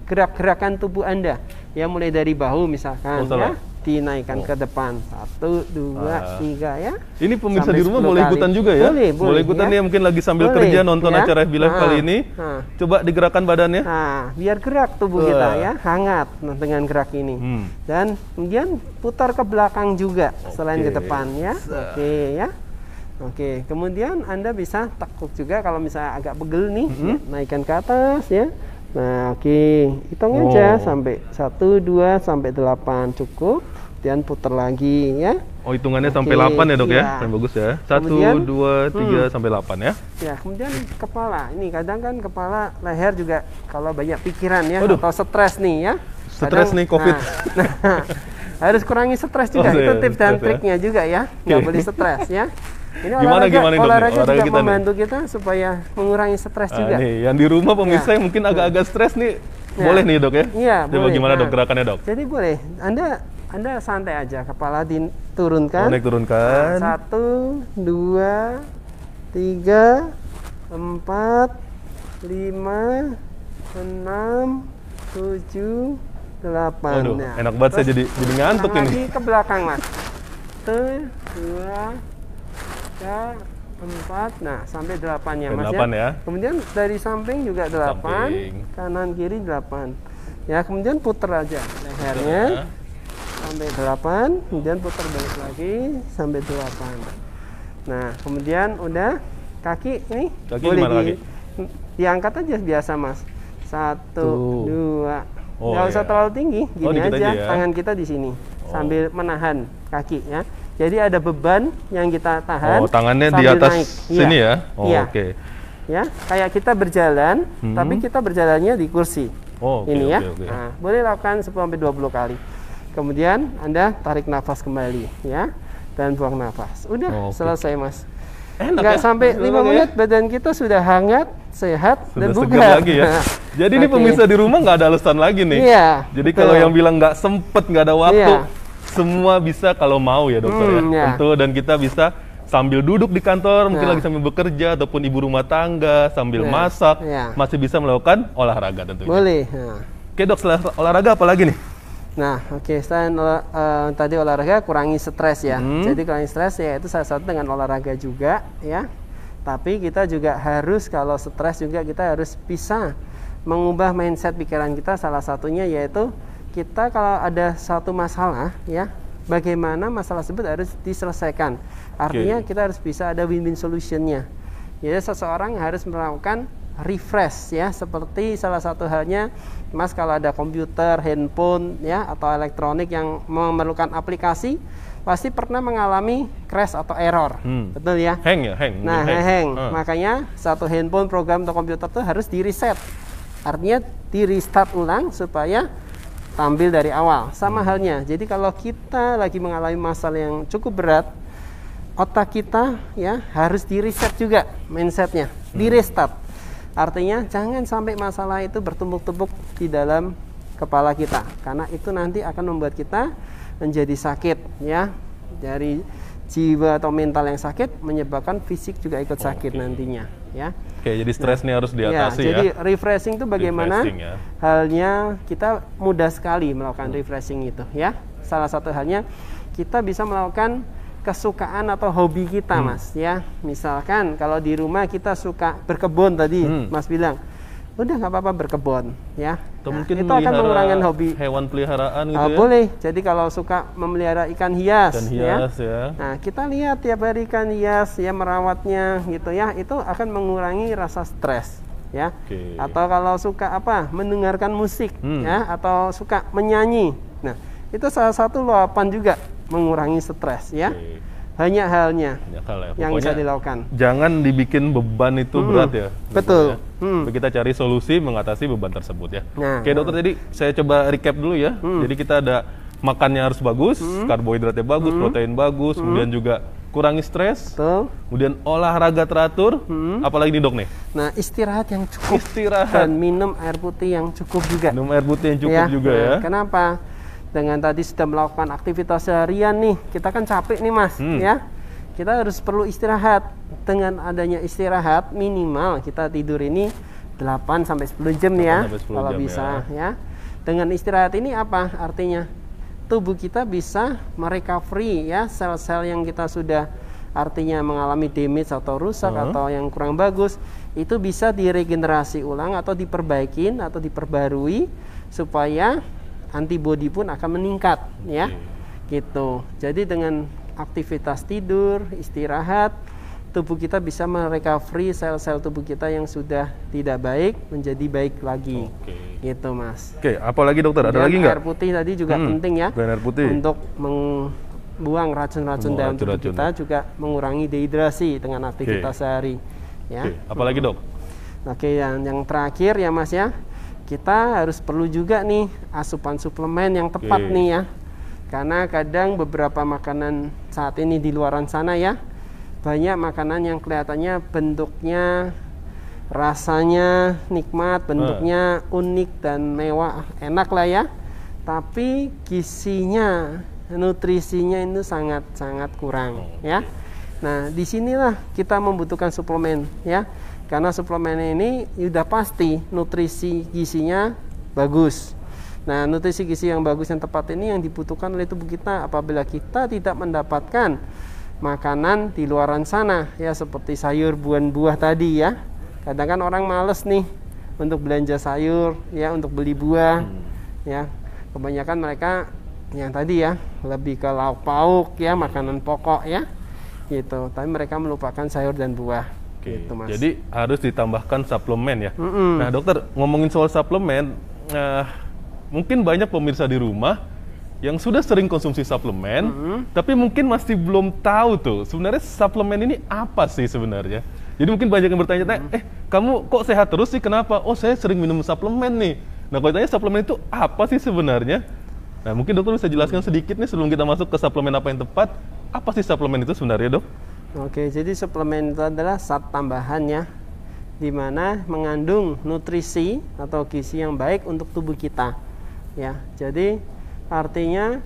gerak-gerakan tubuh Anda ya, mulai dari bahu misalkan ya, dinaikkan ke depan 1, 2, 3 ya. Ini pemirsa di rumah boleh ikutan juga ya? Boleh ikutan ya, mungkin lagi sambil kerja nonton acara FB Live kali ini. Coba digerakkan badannya. Nah, biar gerak tubuh kita ya, hangat dengan gerak ini. Dan kemudian putar ke belakang juga selain ke depan ya. Oke ya. Oke, kemudian Anda bisa tekuk juga kalau misalnya agak pegel nih, ya, naikkan ke atas ya. Nah, oke, hitung aja sampai 1, 2, sampai 8 cukup. kemudian putar lagi ya. Oh, hitungannya sampai 8 ya dok ya? Yang bagus ya. 1, Kemudian, 2, 3 sampai 8 ya. Ya, kemudian kepala. Ini kadang kan kepala, leher juga kalau banyak pikiran ya, Aduh. atau stres nih ya. Stres nih COVID. Nah, harus kurangi stres juga. Oh, itu iya, tips dan stres ya. triknya juga ya. Nggak boleh stres ya. Ini Gimana nih, Dok, nih? olahraga Olahraga juga kita nih. membantu kita supaya mengurangi stres juga. Nih, yang di rumah pemirsa yang mungkin agak-agak stres nih, boleh nih dok ya? Iya, Coba boleh. gimana dok gerakannya dok? Jadi boleh. Anda santai aja, kepala diturunkan. Naik turunkan. 1, 2, 3, 4, 5, 6, 7, 8. Waduh, enak banget saya jadi ngantuk ini. Lagi ke belakang mas. 1, 2, 3, 4, nah sampai 8 ya mas 8 ya. Kemudian dari samping juga 8, Samping. kanan kiri 8. Ya, kemudian putar aja lehernya sampai 8, kemudian putar balik lagi sampai 8. Nah, kemudian udah kaki ini Kaki boleh gimana kaki? diangkat aja biasa mas. 1, 2. Oh, Nggak usah iya. terlalu tinggi, gini dikit aja, ya. tangan kita di sini sambil menahan kaki ya. Jadi ada beban yang kita tahan. Oh, tangannya di sambil atas naik. sini Iya. ya? Oh, Iya. oke. Ya, kayak kita berjalan, tapi kita berjalannya di kursi. Oh, oke, Ini ya. oke. Nah, boleh lakukan 10-20 kali. Kemudian Anda tarik nafas kembali ya, dan buang nafas. Udah selesai mas. Enak Nggak ya? sampai Enak 5 ya? menit badan kita sudah hangat, sehat, dan Sudah segar bugar. lagi ya. Jadi ini Oke. pemirsa di rumah nggak ada alasan lagi nih. Iya. Jadi betul. kalau yang bilang nggak sempet, nggak ada waktu, Iya. semua bisa kalau mau ya dokter ya. Iya. Tentu, dan kita bisa sambil duduk di kantor, mungkin Nah. lagi sambil bekerja, ataupun ibu rumah tangga, sambil Iya. masak, Iya. masih bisa melakukan olahraga tentunya. Boleh. Nah. Oke dok, setelah olahraga apa lagi nih? Nah, oke, selain tadi olahraga, kurangi stres ya. Hmm. Jadi kurangi stres ya itu salah satu dengan olahraga juga ya. Tapi kita juga harus, kalau stres juga kita harus bisa mengubah mindset pikiran kita. Salah satunya yaitu kita kalau ada satu masalah ya, bagaimana masalah tersebut harus diselesaikan. Artinya kita harus bisa ada win-win solutionnya. Jadi seseorang harus melakukan refresh ya, seperti salah satu halnya mas kalau ada komputer, handphone ya, atau elektronik yang memerlukan aplikasi, pasti pernah mengalami crash atau error, betul ya? Hang ya, hang. Nah, hang. Makanya satu handphone, program atau komputer itu harus di reset, artinya di restart ulang supaya tampil dari awal. Sama halnya, jadi kalau kita lagi mengalami masalah yang cukup berat, otak kita ya harus di reset juga mindsetnya, di restart. Artinya jangan sampai masalah itu bertumpuk-tumpuk di dalam kepala kita, karena itu nanti akan membuat kita menjadi sakit ya, dari jiwa atau mental yang sakit menyebabkan fisik juga ikut sakit nantinya ya. Oke, jadi stres nih harus diatasi ya. Jadi refreshing itu bagaimana Refreshing, ya. halnya kita mudah sekali melakukan refreshing itu ya. Salah satu halnya kita bisa melakukan kesukaan atau hobi kita mas ya. Misalkan kalau di rumah kita suka berkebun tadi mas bilang, udah nggak apa-apa berkebun ya. Atau mungkin itu akan mengurangi hobi hewan peliharaan gitu ya. boleh. Jadi kalau suka memelihara ikan hias, Ikan hias ya. Nah kita lihat tiap hari ikan hias ya, merawatnya gitu ya, itu akan mengurangi rasa stres ya. Atau kalau suka mendengarkan musik ya, atau suka menyanyi, nah itu salah satu luapan juga mengurangi stres ya. Banyak halnya yang bisa dilakukan. Jangan dibikin beban itu berat ya. Betul. Ya. Kita cari solusi mengatasi beban tersebut ya. Nah, Oke dokter, jadi saya coba recap dulu ya. Jadi kita ada makannya harus bagus, karbohidratnya bagus, protein bagus, kemudian juga kurangi stres, kemudian olahraga teratur, apalagi nih dok nih? Nah, istirahat yang cukup. Istirahat. Dan minum air putih yang cukup juga. Minum air putih yang cukup juga ya. Kenapa? Dengan tadi sudah melakukan aktivitas seharian nih, kita kan capek nih mas ya, kita harus perlu istirahat. Dengan adanya istirahat minimal kita tidur ini 8-10 jam ya, kalau bisa ya. Dengan istirahat ini apa artinya? Tubuh kita bisa merecovery ya, sel-sel yang kita sudah artinya mengalami damage atau rusak atau yang kurang bagus, itu bisa diregenerasi ulang atau diperbaikin atau diperbarui supaya antibodi pun akan meningkat ya. Gitu. Jadi dengan aktivitas tidur, istirahat, tubuh kita bisa merecovery sel-sel tubuh kita yang sudah tidak baik menjadi baik lagi. Gitu Mas. Oke, apalagi dokter? Ada lagi nggak? Air putih tadi juga penting ya. Air putih. Untuk membuang racun-racun dalam tubuh kita, juga mengurangi dehidrasi dengan aktivitas sehari. Ya. Apalagi dok? Oke, yang terakhir ya Mas ya, kita harus perlu juga nih asupan suplemen yang tepat nih ya. Karena kadang beberapa makanan saat ini di luaran sana ya, banyak makanan yang kelihatannya bentuknya, rasanya nikmat, bentuknya unik dan mewah, enak lah ya. Tapi gizinya, nutrisinya itu sangat kurang ya. Nah, disinilah kita membutuhkan suplemen ya. Karena suplemen ini sudah pasti nutrisi gizinya bagus. Nah, nutrisi gizi yang bagus yang tepat ini yang dibutuhkan oleh tubuh kita apabila kita tidak mendapatkan makanan di luaran sana ya, seperti sayur, buah tadi ya. Kadang kan orang males nih untuk belanja sayur ya, untuk beli buah ya. Kebanyakan mereka yang tadi ya lebih ke lauk pauk ya, makanan pokok ya gitu. Tapi mereka melupakan sayur dan buah. Gitu, Mas. Jadi harus ditambahkan suplemen ya. Nah dokter, ngomongin soal suplemen, mungkin banyak pemirsa di rumah yang sudah sering konsumsi suplemen, tapi mungkin masih belum tahu tuh sebenarnya suplemen ini apa sih sebenarnya. Jadi mungkin banyak yang bertanya-tanya, kamu kok sehat terus sih, kenapa? Oh, saya sering minum suplemen nih. Nah, kalau ditanya suplemen itu apa sih sebenarnya? Nah, mungkin dokter bisa jelaskan sedikit nih sebelum kita masuk ke suplemen apa yang tepat. Apa sih suplemen itu sebenarnya, dok? Oke, jadi suplemen itu adalah zat tambahan ya, di mana mengandung nutrisi atau gizi yang baik untuk tubuh kita. Ya, jadi artinya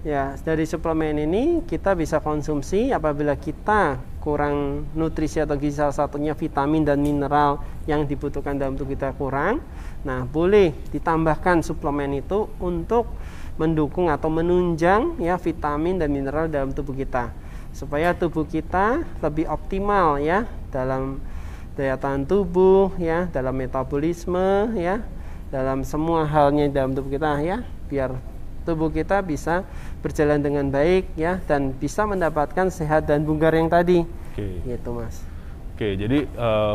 ya dari suplemen ini kita bisa konsumsi apabila kita kurang nutrisi atau gizi, salah satunya vitamin dan mineral yang dibutuhkan dalam tubuh kita kurang. Nah, boleh ditambahkan suplemen itu untuk mendukung atau menunjang ya vitamin dan mineral dalam tubuh kita, supaya tubuh kita lebih optimal ya dalam daya tahan tubuh ya, dalam metabolisme ya, dalam semua halnya dalam tubuh kita ya, biar tubuh kita bisa berjalan dengan baik ya, dan bisa mendapatkan sehat dan bugar yang tadi. Gitu Mas. Jadi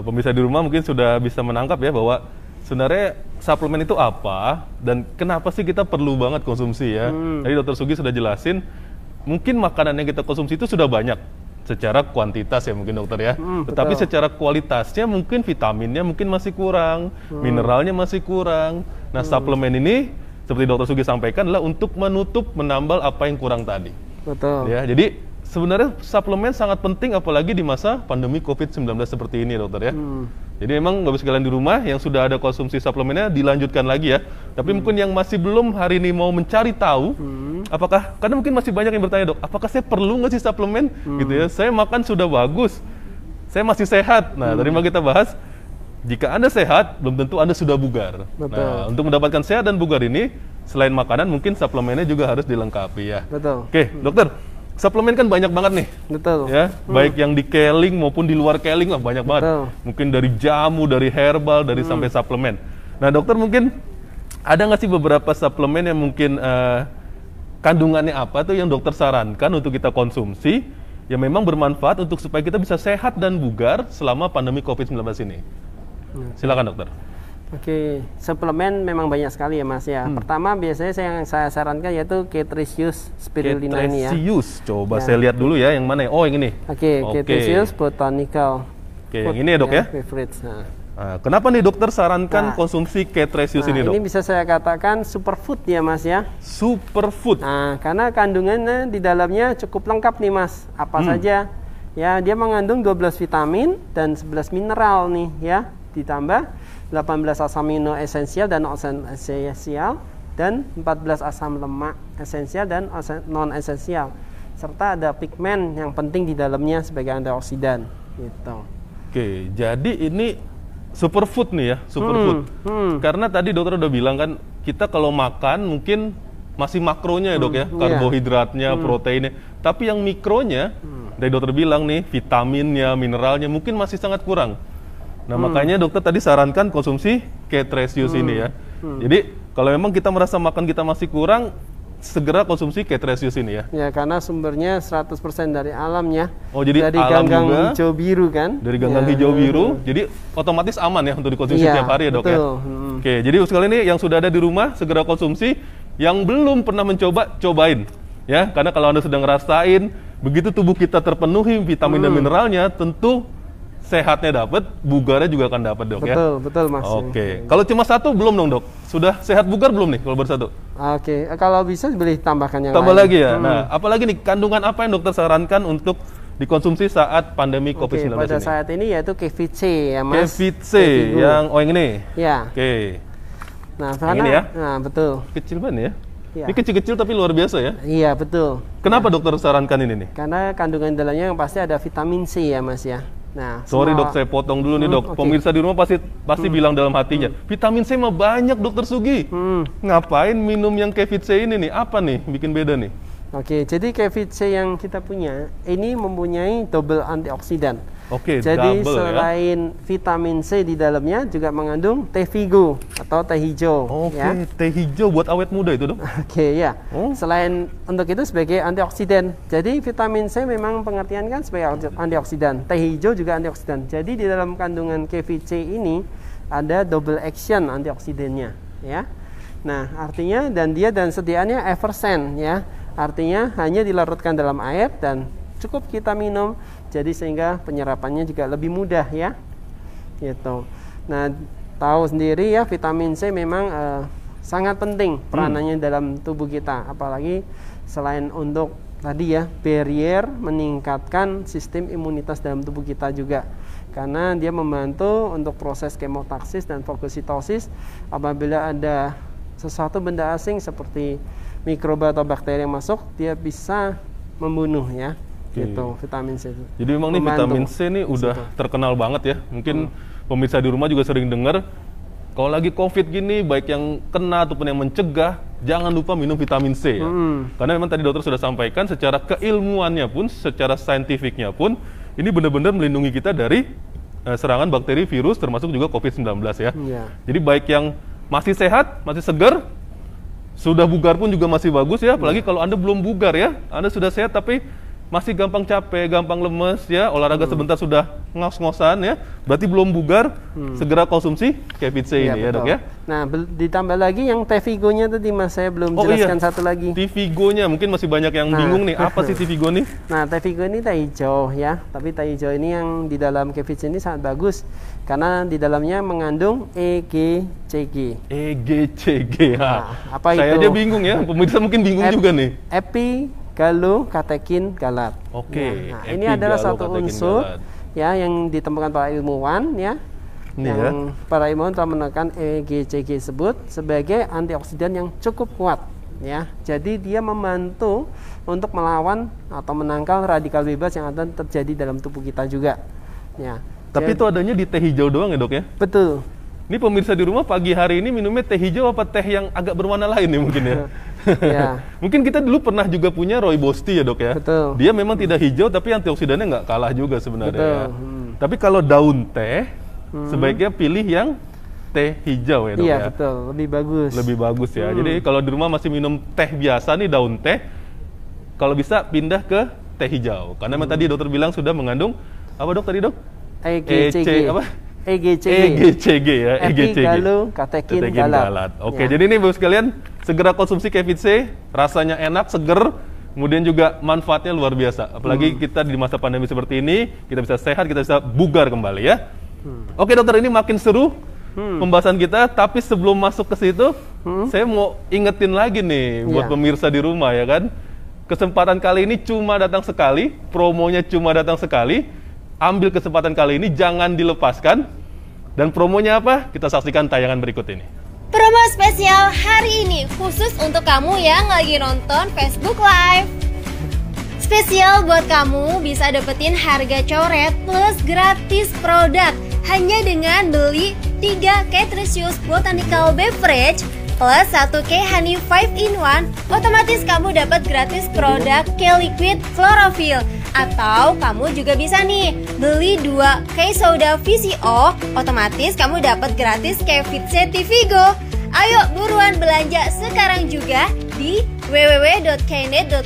pemirsa di rumah mungkin sudah bisa menangkap ya bahwa sebenarnya suplemen itu apa dan kenapa sih kita perlu banget konsumsi ya. Tadi Dr. Sugi sudah jelasin, mungkin makanan yang kita konsumsi itu sudah banyak secara kuantitas ya mungkin dokter ya. Tetapi secara kualitasnya mungkin vitaminnya mungkin masih kurang, mineralnya masih kurang. Nah, suplemen ini seperti Dr. Sugi sampaikan adalah untuk menutup, menambal apa yang kurang tadi. Betul. Ya, jadi sebenarnya suplemen sangat penting apalagi di masa pandemi COVID-19 seperti ini, dokter ya. Jadi memang Bapak sekalian di rumah yang sudah ada konsumsi suplemennya dilanjutkan lagi ya. Tapi mungkin yang masih belum hari ini mau mencari tahu, apakah, karena mungkin masih banyak yang bertanya, dok, apakah saya perlu nggak sih suplemen? Gitu ya. Saya makan sudah bagus, saya masih sehat. Nah, tadi mau kita bahas, jika Anda sehat, belum tentu Anda sudah bugar. Betul. Nah, untuk mendapatkan sehat dan bugar ini, selain makanan, mungkin suplemennya juga harus dilengkapi ya. Betul. Oke, dokter. Suplemen kan banyak banget nih. Betul. Ya, baik yang di keling maupun di luar keling lah banyak banget. Mungkin dari jamu, dari herbal, dari sampai suplemen. Nah, dokter mungkin ada nggak sih beberapa suplemen yang mungkin kandungannya apa tuh yang dokter sarankan untuk kita konsumsi yang memang bermanfaat untuk supaya kita bisa sehat dan bugar selama pandemi COVID-19 ini? Silakan dokter. Oke, suplemen memang banyak sekali ya Mas ya. Pertama biasanya yang saya sarankan yaitu Ketresius spirulina ini ya. Ketresius, coba saya lihat dulu ya yang mana ya. Oh, yang ini. Oke, Ketresius botanical. Oke, yang ini ya dok ya. Nah, kenapa nih dokter sarankan konsumsi Ketresius ini dok? Ini bisa saya katakan superfood ya Mas ya. Superfood. Nah, karena kandungannya di dalamnya cukup lengkap nih Mas. Apa saja? Ya, dia mengandung 12 vitamin dan 11 mineral nih ya. Ditambah 18 asam amino esensial dan non-esensial dan 14 asam lemak esensial dan non esensial, serta ada pigmen yang penting di dalamnya sebagai antioksidan gitu. Oke, jadi ini superfood nih ya, superfood. Karena tadi dokter udah bilang kan, kita kalau makan mungkin masih makronya ya dok ya, karbohidratnya, proteinnya, tapi yang mikronya dari dokter bilang nih, vitaminnya, mineralnya mungkin masih sangat kurang. Nah, makanya dokter tadi sarankan konsumsi Ketresius ini ya. Jadi, kalau memang kita merasa makan kita masih kurang, segera konsumsi K-Tresius ini ya? Ya, karena sumbernya 100% dari alam ya. Oh, jadi dari alam ganggang juga, hijau biru kan? Dari ganggang hijau biru, jadi otomatis aman ya untuk dikonsumsi tiap hari ya dok ya? Oke, jadi sekali ini yang sudah ada di rumah segera konsumsi, yang belum pernah mencoba, cobain ya. Karena kalau Anda sudah ngerasain, begitu tubuh kita terpenuhi vitamin dan mineralnya, tentu sehatnya dapat, bugarnya juga akan dapat dok ya? Betul Mas. Oke, kalau cuma satu belum dong dok? Sudah sehat bugar belum nih kalau baru satu? Oke, kalau bisa boleh tambahkan yang tambah lain. Lagi ya? Nah, apalagi nih kandungan apa yang dokter sarankan untuk dikonsumsi saat pandemi COVID-19 ini? Pada saat ini yaitu KVC ya Mas. KVC, yang yang ini? Ya. Oke. Nah, karena, ini ya? Nah, betul. Kecil banget ya? Ya. Ini kecil-kecil tapi luar biasa ya? Iya, betul. Kenapa dokter sarankan ini nih? Karena kandungan dalamnya yang pasti ada vitamin C ya Mas ya. Nah, sorry dok, saya potong dulu nih dok. Pemirsa di rumah pasti bilang dalam hatinya, vitamin C mah banyak dokter Sugi. Ngapain minum yang KVC ini nih? Apa nih bikin beda nih? Oke, jadi KVC yang kita punya ini mempunyai double antioksidan. Oke, jadi double, selain vitamin C di dalamnya juga mengandung teh vigo atau teh hijau. Oke, ya? Teh hijau buat awet muda itu dok? Oke, ya. Selain untuk itu sebagai antioksidan. Jadi vitamin C memang pengertian kan sebagai antioksidan. Teh hijau juga antioksidan. Jadi di dalam kandungan KVC ini ada double action antioksidannya, ya. Nah, artinya dan sediaannya eversen, ya. Artinya hanya dilarutkan dalam air dan cukup kita minum. Jadi sehingga penyerapannya juga lebih mudah ya, gitu. Nah, tahu sendiri ya vitamin C memang sangat penting peranannya dalam tubuh kita, apalagi selain untuk tadi ya barrier, meningkatkan sistem imunitas dalam tubuh kita juga, karena dia membantu untuk proses kemotaksis dan fagositosis. Apabila ada sesuatu benda asing seperti mikroba atau bakteri yang masuk, dia bisa membunuh ya. Gitu, vitamin C itu. Jadi memang nih vitamin C nih udah terkenal banget ya. Mungkin pemirsa di rumah juga sering dengar kalau lagi COVID gini, baik yang kena ataupun yang mencegah, jangan lupa minum vitamin C ya. Karena memang tadi dokter sudah sampaikan secara keilmuannya pun, secara saintifiknya pun, ini benar-benar melindungi kita dari serangan bakteri, virus, termasuk juga COVID-19 ya. Jadi baik yang masih sehat, masih segar, sudah bugar pun juga masih bagus ya. Apalagi kalau Anda belum bugar ya, Anda sudah sehat tapi masih gampang capek, gampang lemes ya, olahraga sebentar sudah ngos-ngosan ya, berarti belum bugar, segera konsumsi KVC ini ya dok ya. Nah, ditambah lagi yang teh vigonya tadi Mas, saya belum jelaskan satu lagi. Teh vigonya, mungkin masih banyak yang bingung nih, apa sih teh vigo nih? Nah, teh vigo ini teh hijau ya, tapi teh hijau ini yang di dalam KVC ini sangat bagus, karena di dalamnya mengandung EGCG. EGCG ya. Nah, apa saya itu? aja bingung ya, pemirsa mungkin bingung juga nih. Epigalokatekin galat. Oke. Nah, ini adalah satu unsur ya yang ditemukan para ilmuwan ya. Yang para ilmuwan telah menemukan EGCG tersebut sebagai antioksidan yang cukup kuat ya. Jadi dia membantu untuk melawan atau menangkal radikal bebas yang akan terjadi dalam tubuh kita juga. Ya. Tapi itu adanya di teh hijau doang ya, Dok ya? Betul. Ini pemirsa di rumah pagi hari ini minumnya teh hijau apa teh yang agak berwarna lain nih mungkin ya? Ya. Mungkin kita dulu pernah juga punya rooibos tea ya dok ya? Betul. Dia memang tidak hijau tapi antioksidannya nggak kalah juga sebenarnya. Betul. Ya. Tapi kalau daun teh, sebaiknya pilih yang teh hijau ya dok ya? Iya betul, lebih bagus. Lebih bagus ya. Jadi kalau di rumah masih minum teh biasa nih daun teh, kalau bisa pindah ke teh hijau. Karena memang tadi dokter bilang sudah mengandung, apa dok tadi dok? EGCG. Apa? EGCG ya, Epigalokatekin galat. Oke, jadi ini Bapak sekalian segera konsumsi KVC, rasanya enak, seger, kemudian juga manfaatnya luar biasa. Apalagi kita di masa pandemi seperti ini, kita bisa sehat, kita bisa bugar kembali ya. Oke dokter, ini makin seru pembahasan kita, tapi sebelum masuk ke situ, saya mau ingetin lagi nih buat pemirsa di rumah ya kan. Kesempatan kali ini cuma datang sekali, promonya cuma datang sekali. Ambil kesempatan kali ini, jangan dilepaskan. Dan promonya apa? Kita saksikan tayangan berikut ini. Promo spesial hari ini khusus untuk kamu yang lagi nonton Facebook Live. Spesial buat kamu bisa dapetin harga coret plus gratis produk hanya dengan beli 3 K-Tresius Botanical Beverage plus 1 K Honey 5-in-1, otomatis kamu dapat gratis produk K-Liquid Chlorophyll. Atau kamu juga bisa nih beli 2 K Soda VCO, otomatis kamu dapat gratis KVC Vigo. Ayo buruan belanja sekarang juga di www.knet.co.id.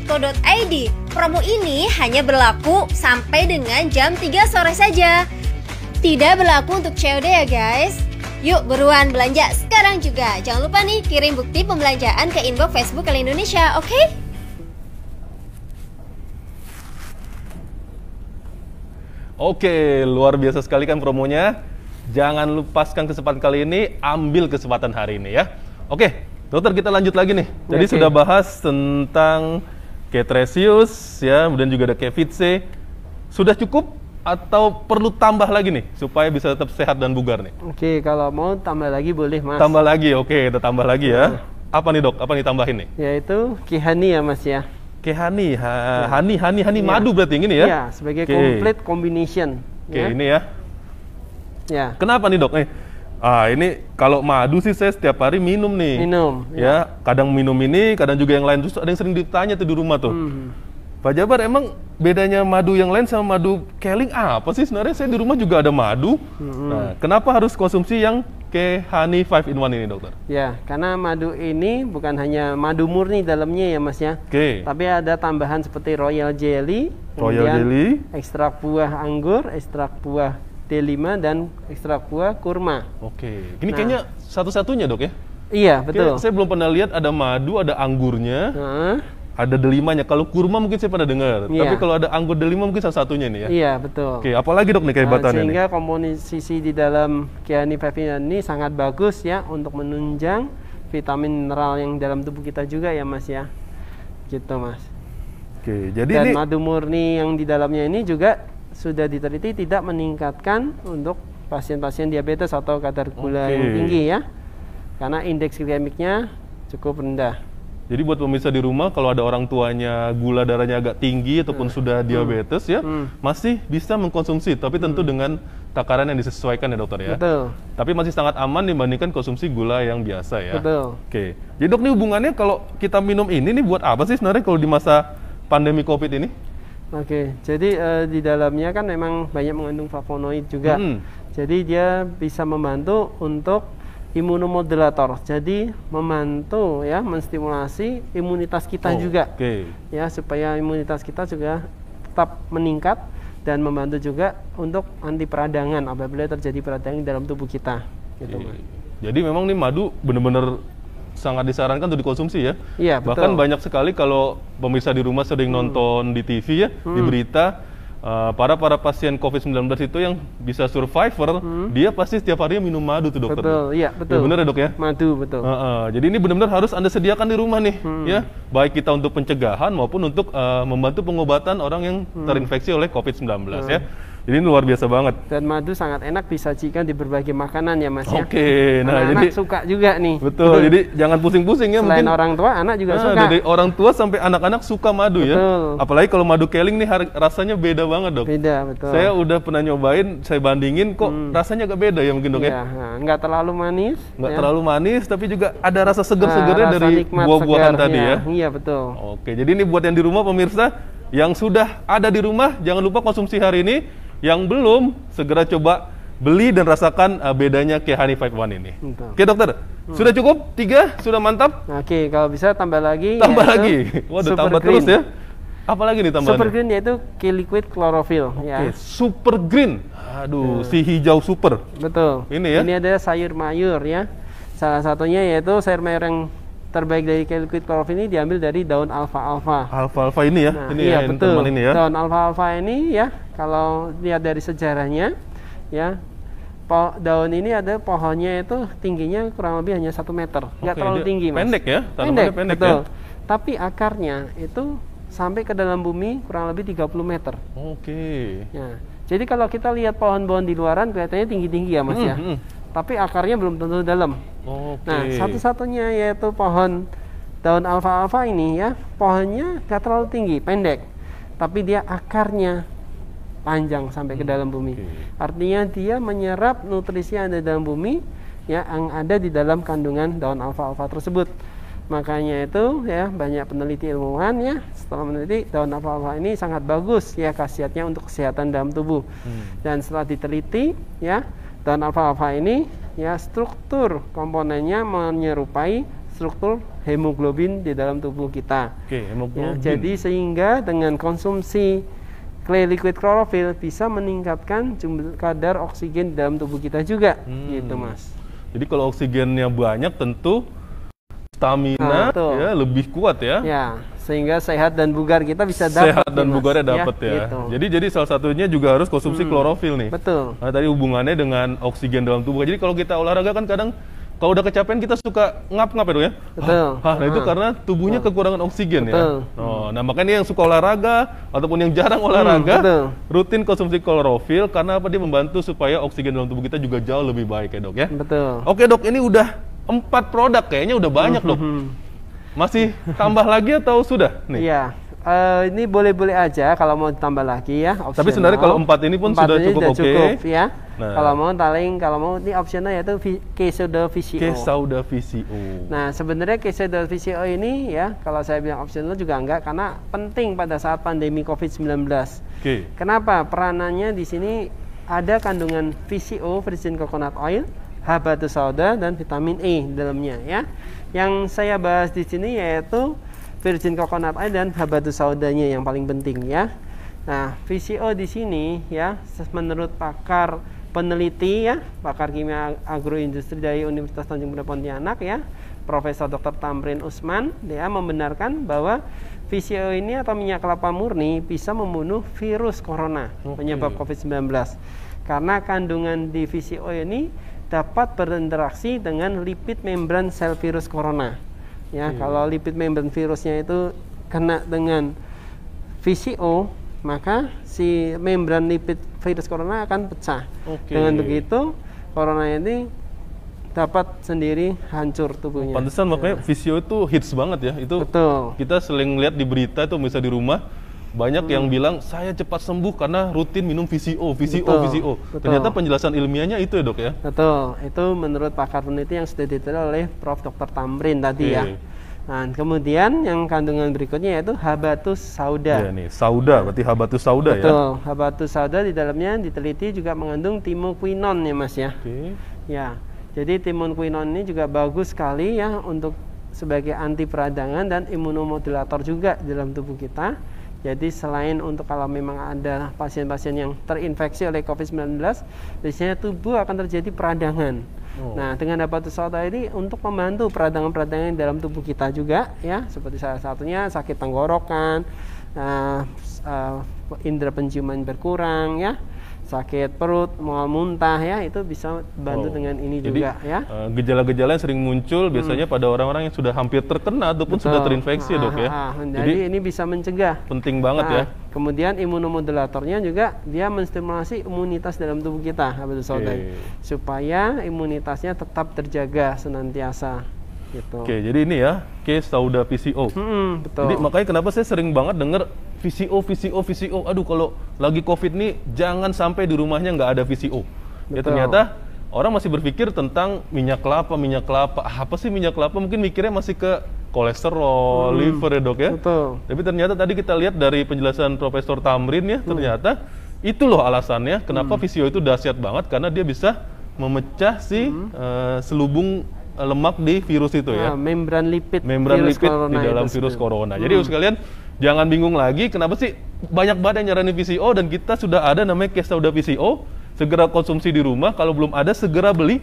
Promo ini hanya berlaku sampai dengan jam 3 sore saja. Tidak berlaku untuk COD ya guys. Yuk buruan belanja sekarang juga. Jangan lupa nih kirim bukti pembelanjaan ke inbox Facebook Kali Indonesia, oke? Oke, luar biasa sekali kan promonya. Jangan lepaskan kesempatan kali ini, ambil kesempatan hari ini ya. Oke, dokter kita lanjut lagi nih. Jadi sudah bahas tentang K-Tresius ya, kemudian juga ada K-Vitse. Sudah cukup atau perlu tambah lagi nih supaya bisa tetap sehat dan bugar nih? Oke, kalau mau tambah lagi boleh Mas. Tambah lagi, oke, kita tambah lagi ya. Apa nih dok? Apa nih tambahin nih? Yaitu K-Honey ya Mas ya. K-Honey, honey madu berarti ini ya? Iya, sebagai complete combination. Oke, ini ya. Ya. Kenapa nih dok? Ini kalau madu sih saya setiap hari minum nih. Minum. Ya, kadang minum ini, kadang juga yang lain. Terus ada yang sering ditanya tuh di rumah tuh. Pak Jabar, emang bedanya madu yang lain sama madu keling apa sih? Sebenarnya saya di rumah juga ada madu. Nah, kenapa harus konsumsi yang K-Honey 5 in 1 ini dokter? Ya, karena madu ini bukan hanya madu murni dalamnya ya Mas ya. Tapi ada tambahan seperti royal jelly, ekstrak buah anggur, ekstrak buah D5 dan ekstrak buah kurma. Ini kayaknya satu-satunya dok ya? Iya, betul. Saya belum pernah lihat ada madu, ada anggurnya. Ada D5-nya. Kalau kurma mungkin saya pernah dengar. Tapi kalau ada anggur D5 mungkin salah satunya nih ya. Iya, betul. Apalagi dok nih kehebatannya sehingga komposisi di dalam K-Honey 5 ini sangat bagus ya untuk menunjang vitamin mineral yang dalam tubuh kita juga ya Mas ya. Gitu Mas. Jadi dan ini madu murni yang di dalamnya ini juga sudah diteliti tidak meningkatkan untuk pasien-pasien diabetes atau kadar gula yang tinggi ya. Karena indeks glikemiknya cukup rendah. Jadi buat pemirsa di rumah, kalau ada orang tuanya gula darahnya agak tinggi ataupun sudah diabetes ya, masih bisa mengkonsumsi, tapi tentu dengan takaran yang disesuaikan ya dokter ya. Betul. Tapi masih sangat aman dibandingkan konsumsi gula yang biasa ya. Betul. Jadi dok, nih hubungannya kalau kita minum ini nih buat apa sih sebenarnya kalau di masa pandemi COVID ini? Jadi di dalamnya kan memang banyak mengandung flavonoid juga. Jadi dia bisa membantu untuk imunomodulator, jadi membantu ya menstimulasi imunitas kita juga, ya supaya imunitas kita juga tetap meningkat dan membantu juga untuk anti peradangan apabila terjadi peradangan dalam tubuh kita. Gitu. Jadi memang nih madu benar-benar sangat disarankan untuk dikonsumsi ya. Iya, betul. Bahkan banyak sekali kalau pemirsa di rumah sering nonton di TV ya, di berita. Para pasien COVID-19 itu yang bisa survivor, dia pasti setiap harinya minum madu tuh dokter. Betul, iya betul. Ya, benar ya dok ya? Madu, betul. Jadi ini benar-benar harus Anda sediakan di rumah nih, ya. Baik kita untuk pencegahan maupun untuk membantu pengobatan orang yang terinfeksi oleh COVID-19 ya. Jadi ini luar biasa banget. Dan madu sangat enak disajikan di berbagai makanan ya Mas ya. Nah anak jadi suka juga nih. Betul. Jadi jangan pusing-pusing ya. Selain mungkin orang tua, anak juga suka. Dari orang tua sampai anak-anak suka madu ya. Apalagi kalau madu keling nih rasanya beda banget dok. Beda, betul. Saya udah pernah nyobain, saya bandingin kok rasanya agak beda ya mungkin dok ya. Nggak terlalu manis. Nggak terlalu manis, tapi juga ada rasa seger-segernya dari buah-buahan tadi ya. Iya betul. Jadi ini buat yang di rumah pemirsa, yang sudah ada di rumah jangan lupa konsumsi hari ini. Yang belum, segera coba beli dan rasakan bedanya K-Honey 5 in 1 ini. Oke dokter, sudah cukup? 3? Sudah mantap? Kalau bisa tambah lagi. Tambah lagi? Waduh, tambah terus ya? Apa lagi nih tambahannya? Super green yaitu K-liquid chlorophyll. Super green. Aduh, si hijau super. Betul. Ini ya? Ini ada sayur mayur ya. Salah satunya yaitu sayur mayur yang terbaik dari K-liquid chlorophyll ini diambil dari daun alfalfa. Alfalfa ini ya? Iya betul. Ini ya? Daun alfalfa ini ya, kalau lihat dari sejarahnya ya, daun ini ada pohonnya itu tingginya kurang lebih hanya 1 meter, nggak terlalu tinggi Mas. Pendek ya? Tanamannya pendek betul. Ya? Tapi akarnya itu sampai ke dalam bumi kurang lebih 30 meter. Ya. Jadi kalau kita lihat pohon-pohon di luaran kelihatannya tinggi-tinggi ya Mas ya. Tapi akarnya belum tentu dalam. Nah, satu-satunya yaitu pohon daun alfalfa ini ya, pohonnya nggak terlalu tinggi, pendek, tapi dia akarnya panjang sampai ke dalam bumi. Artinya dia menyerap nutrisi yang ada di dalam bumi ya, yang ada di dalam kandungan daun alfalfa tersebut. Makanya itu ya banyak peneliti ilmuwan ya setelah meneliti daun alfalfa ini sangat bagus ya khasiatnya untuk kesehatan dalam tubuh. Dan setelah diteliti ya daun alfalfa ini ya struktur komponennya menyerupai struktur hemoglobin di dalam tubuh kita. Hemoglobin. Jadi sehingga dengan konsumsi clay liquid chlorophyll bisa meningkatkan kadar oksigen di dalam tubuh kita juga, gitu Mas. Jadi kalau oksigennya banyak tentu stamina ya lebih kuat ya. Ya, sehingga sehat dan bugar kita bisa dapat. Sehat dan bugarnya dapat ya. Gitu. Jadi salah satunya juga harus konsumsi klorofil nih. Betul. Nah, tadi hubungannya dengan oksigen dalam tubuh. Jadi kalau kita olahraga kan kadang kalau udah kecapean kita suka ngap-ngap ya dok ya. Betul. Nah itu karena tubuhnya kekurangan oksigen ya. Nah makanya yang suka olahraga ataupun yang jarang olahraga rutin konsumsi klorofil karena apa, dia membantu supaya oksigen dalam tubuh kita juga jauh lebih baik ya dok ya. Betul. Oke dok, ini udah 4 produk kayaknya udah banyak dok. Masih tambah lagi atau sudah nih? Iya. Ini boleh-boleh aja kalau mau ditambah lagi ya. Optional. Tapi sebenarnya kalau 4 ini pun sudah cukup oke. Ya. Nah. Kalau mau ini optional yaitu Quesada VCO. Quesada VCO. Nah, sebenarnya Quesada VCO ini ya, kalau saya bilang optional juga enggak, karena penting pada saat pandemi COVID-19. Kenapa? Peranannya di sini ada kandungan VCO, virgin coconut oil, habatus sauda dan vitamin E di dalamnya ya. Yang saya bahas di sini yaitu virgin coconut oil dan habatus saudanya yang paling penting ya. Nah, VCO di sini ya, menurut pakar peneliti ya, pakar kimia agroindustri dari Universitas Tanjung Priok Pontianak ya, Profesor Dr. Tamrin Usman, dia membenarkan bahwa VCO ini atau minyak kelapa murni bisa membunuh virus corona penyebab COVID-19. Karena kandungan di VCO ini dapat berinteraksi dengan lipid membran sel virus corona. Ya, kalau lipid membran virusnya itu kena dengan VCO, maka si membran lipid virus corona akan pecah. Dengan begitu, corona ini dapat sendiri hancur tubuhnya. Pantesan makanya VCO itu hits banget ya. Itu kita sering lihat di berita itu bisa di rumah. Banyak yang bilang saya cepat sembuh karena rutin minum VCO. Betul. Ternyata penjelasan ilmiahnya itu ya dok ya. Betul, itu menurut pakar peneliti yang sudah diteliti oleh Prof. Dr. Tamrin tadi ya. Nah, kemudian yang kandungan berikutnya yaitu habatus sauda. Ya nih, sauda, berarti habatus sauda ya. Betul, habatus sauda di dalamnya diteliti juga mengandung timoquinon ya Mas ya. Ya, jadi timoquinon ini juga bagus sekali ya untuk sebagai anti peradangan dan imunomodulator juga di dalam tubuh kita. Jadi selain untuk kalau memang ada pasien-pasien yang terinfeksi oleh COVID-19, biasanya tubuh akan terjadi peradangan. Nah, dengan habatus sauda ini untuk membantu peradangan-peradangan dalam tubuh kita juga ya, seperti salah satunya sakit tenggorokan, indera penciuman berkurang ya, sakit perut, mual muntah ya, itu bisa bantu dengan ini juga ya. Gejala-gejala yang sering muncul biasanya pada orang-orang yang sudah hampir terkena ataupun sudah terinfeksi dok ya. Jadi ini bisa mencegah. Penting banget ya. Kemudian imunomodulatornya juga dia menstimulasi imunitas dalam tubuh kita, habatus sauda, supaya imunitasnya tetap terjaga senantiasa. Gitu. Jadi ini ya, Quesada VCO. Betul. Jadi makanya kenapa saya sering banget denger VCO. Aduh, kalau lagi COVID nih jangan sampai di rumahnya nggak ada VCO. Ya ternyata orang masih berpikir tentang minyak kelapa. Apa sih minyak kelapa? Mungkin mikirnya masih ke kolesterol, liver ya dok ya. Tapi ternyata tadi kita lihat dari penjelasan Profesor Tamrin ya, ternyata itu loh alasannya kenapa VCO itu dahsyat banget, karena dia bisa memecah si selubung lemak di virus itu ya. Membran lipid di dalam virus corona. Jadi sekalian jangan bingung lagi kenapa sih banyak banget yang nyaranin VCO, dan kita sudah ada namanya Quesada VCO. Segera konsumsi di rumah, kalau belum ada segera beli.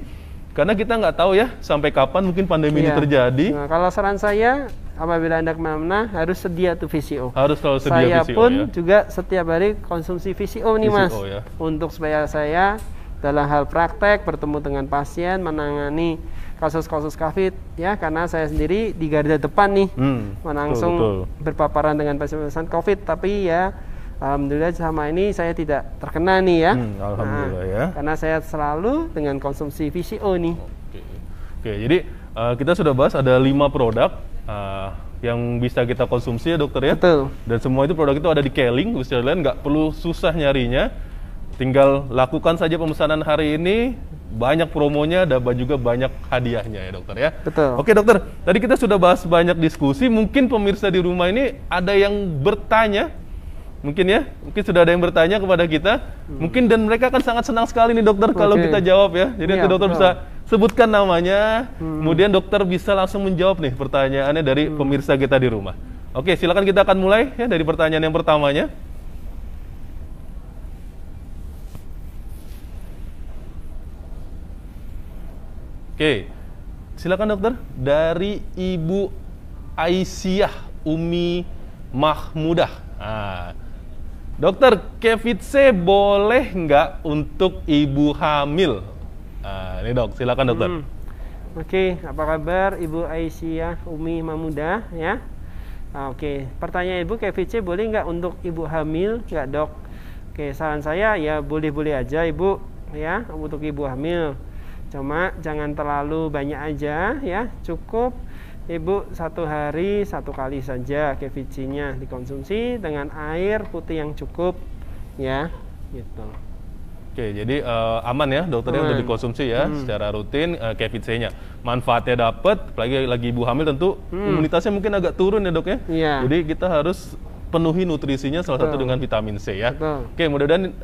Karena kita nggak tahu ya sampai kapan mungkin pandemi ini terjadi. Nah, kalau saran saya apabila Anda kemana-mana harus sedia tuh VCO. Harus selalu sedia saya VCO pun ya. juga setiap hari konsumsi VCO nih Mas. Ya. Untuk supaya saya dalam hal praktek bertemu dengan pasien, menangani kasus-kasus COVID ya, karena saya sendiri di garda depan nih, langsung berpaparan dengan pasien-pasien COVID, tapi ya alhamdulillah sama ini saya tidak terkena nih ya. Alhamdulillah ya. Karena saya selalu dengan konsumsi VCO nih. Oke, jadi kita sudah bahas ada 5 produk yang bisa kita konsumsi ya dokter ya. Betul. Dan semua itu produk itu ada di Keling, nggak perlu susah nyarinya. Tinggal lakukan saja pemesanan hari ini, banyak promonya dan juga banyak hadiahnya ya dokter ya. Betul. Oke dokter, tadi kita sudah bahas banyak diskusi, mungkin pemirsa di rumah ini ada yang bertanya, mungkin sudah ada yang bertanya kepada kita, mungkin, dan mereka kan sangat senang sekali nih dokter kalau kita jawab ya. Jadi nanti dokter bisa sebutkan namanya, kemudian dokter bisa langsung menjawab nih pertanyaannya dari pemirsa kita di rumah. Oke, silakan kita akan mulai ya dari pertanyaan yang pertamanya. Oke, silakan dokter. Dari Ibu Aisyah Umi Mahmudah. Nah, dokter, Kefit C boleh nggak untuk ibu hamil? Nah, ini dok, silakan dokter. Oke, apa kabar Ibu Aisyah Umi Mahmudah ya? Oke, pertanyaan Ibu, Kefit C boleh nggak untuk ibu hamil? Nggak dok? Oke, saran saya ya boleh-boleh aja Ibu ya untuk ibu hamil. Cuma jangan terlalu banyak aja ya, cukup Ibu 1 hari 1 kali saja Kefit C-nya dikonsumsi dengan air putih yang cukup ya, gitu. Oke, jadi aman ya dokternya untuk dikonsumsi ya secara rutin Kefit C-nya. Manfaatnya dapat, apalagi lagi ibu hamil tentu imunitasnya mungkin agak turun ya dok ya. Iya. Jadi kita harus penuhi nutrisinya salah satu dengan vitamin C ya. Oke, mudah-mudahan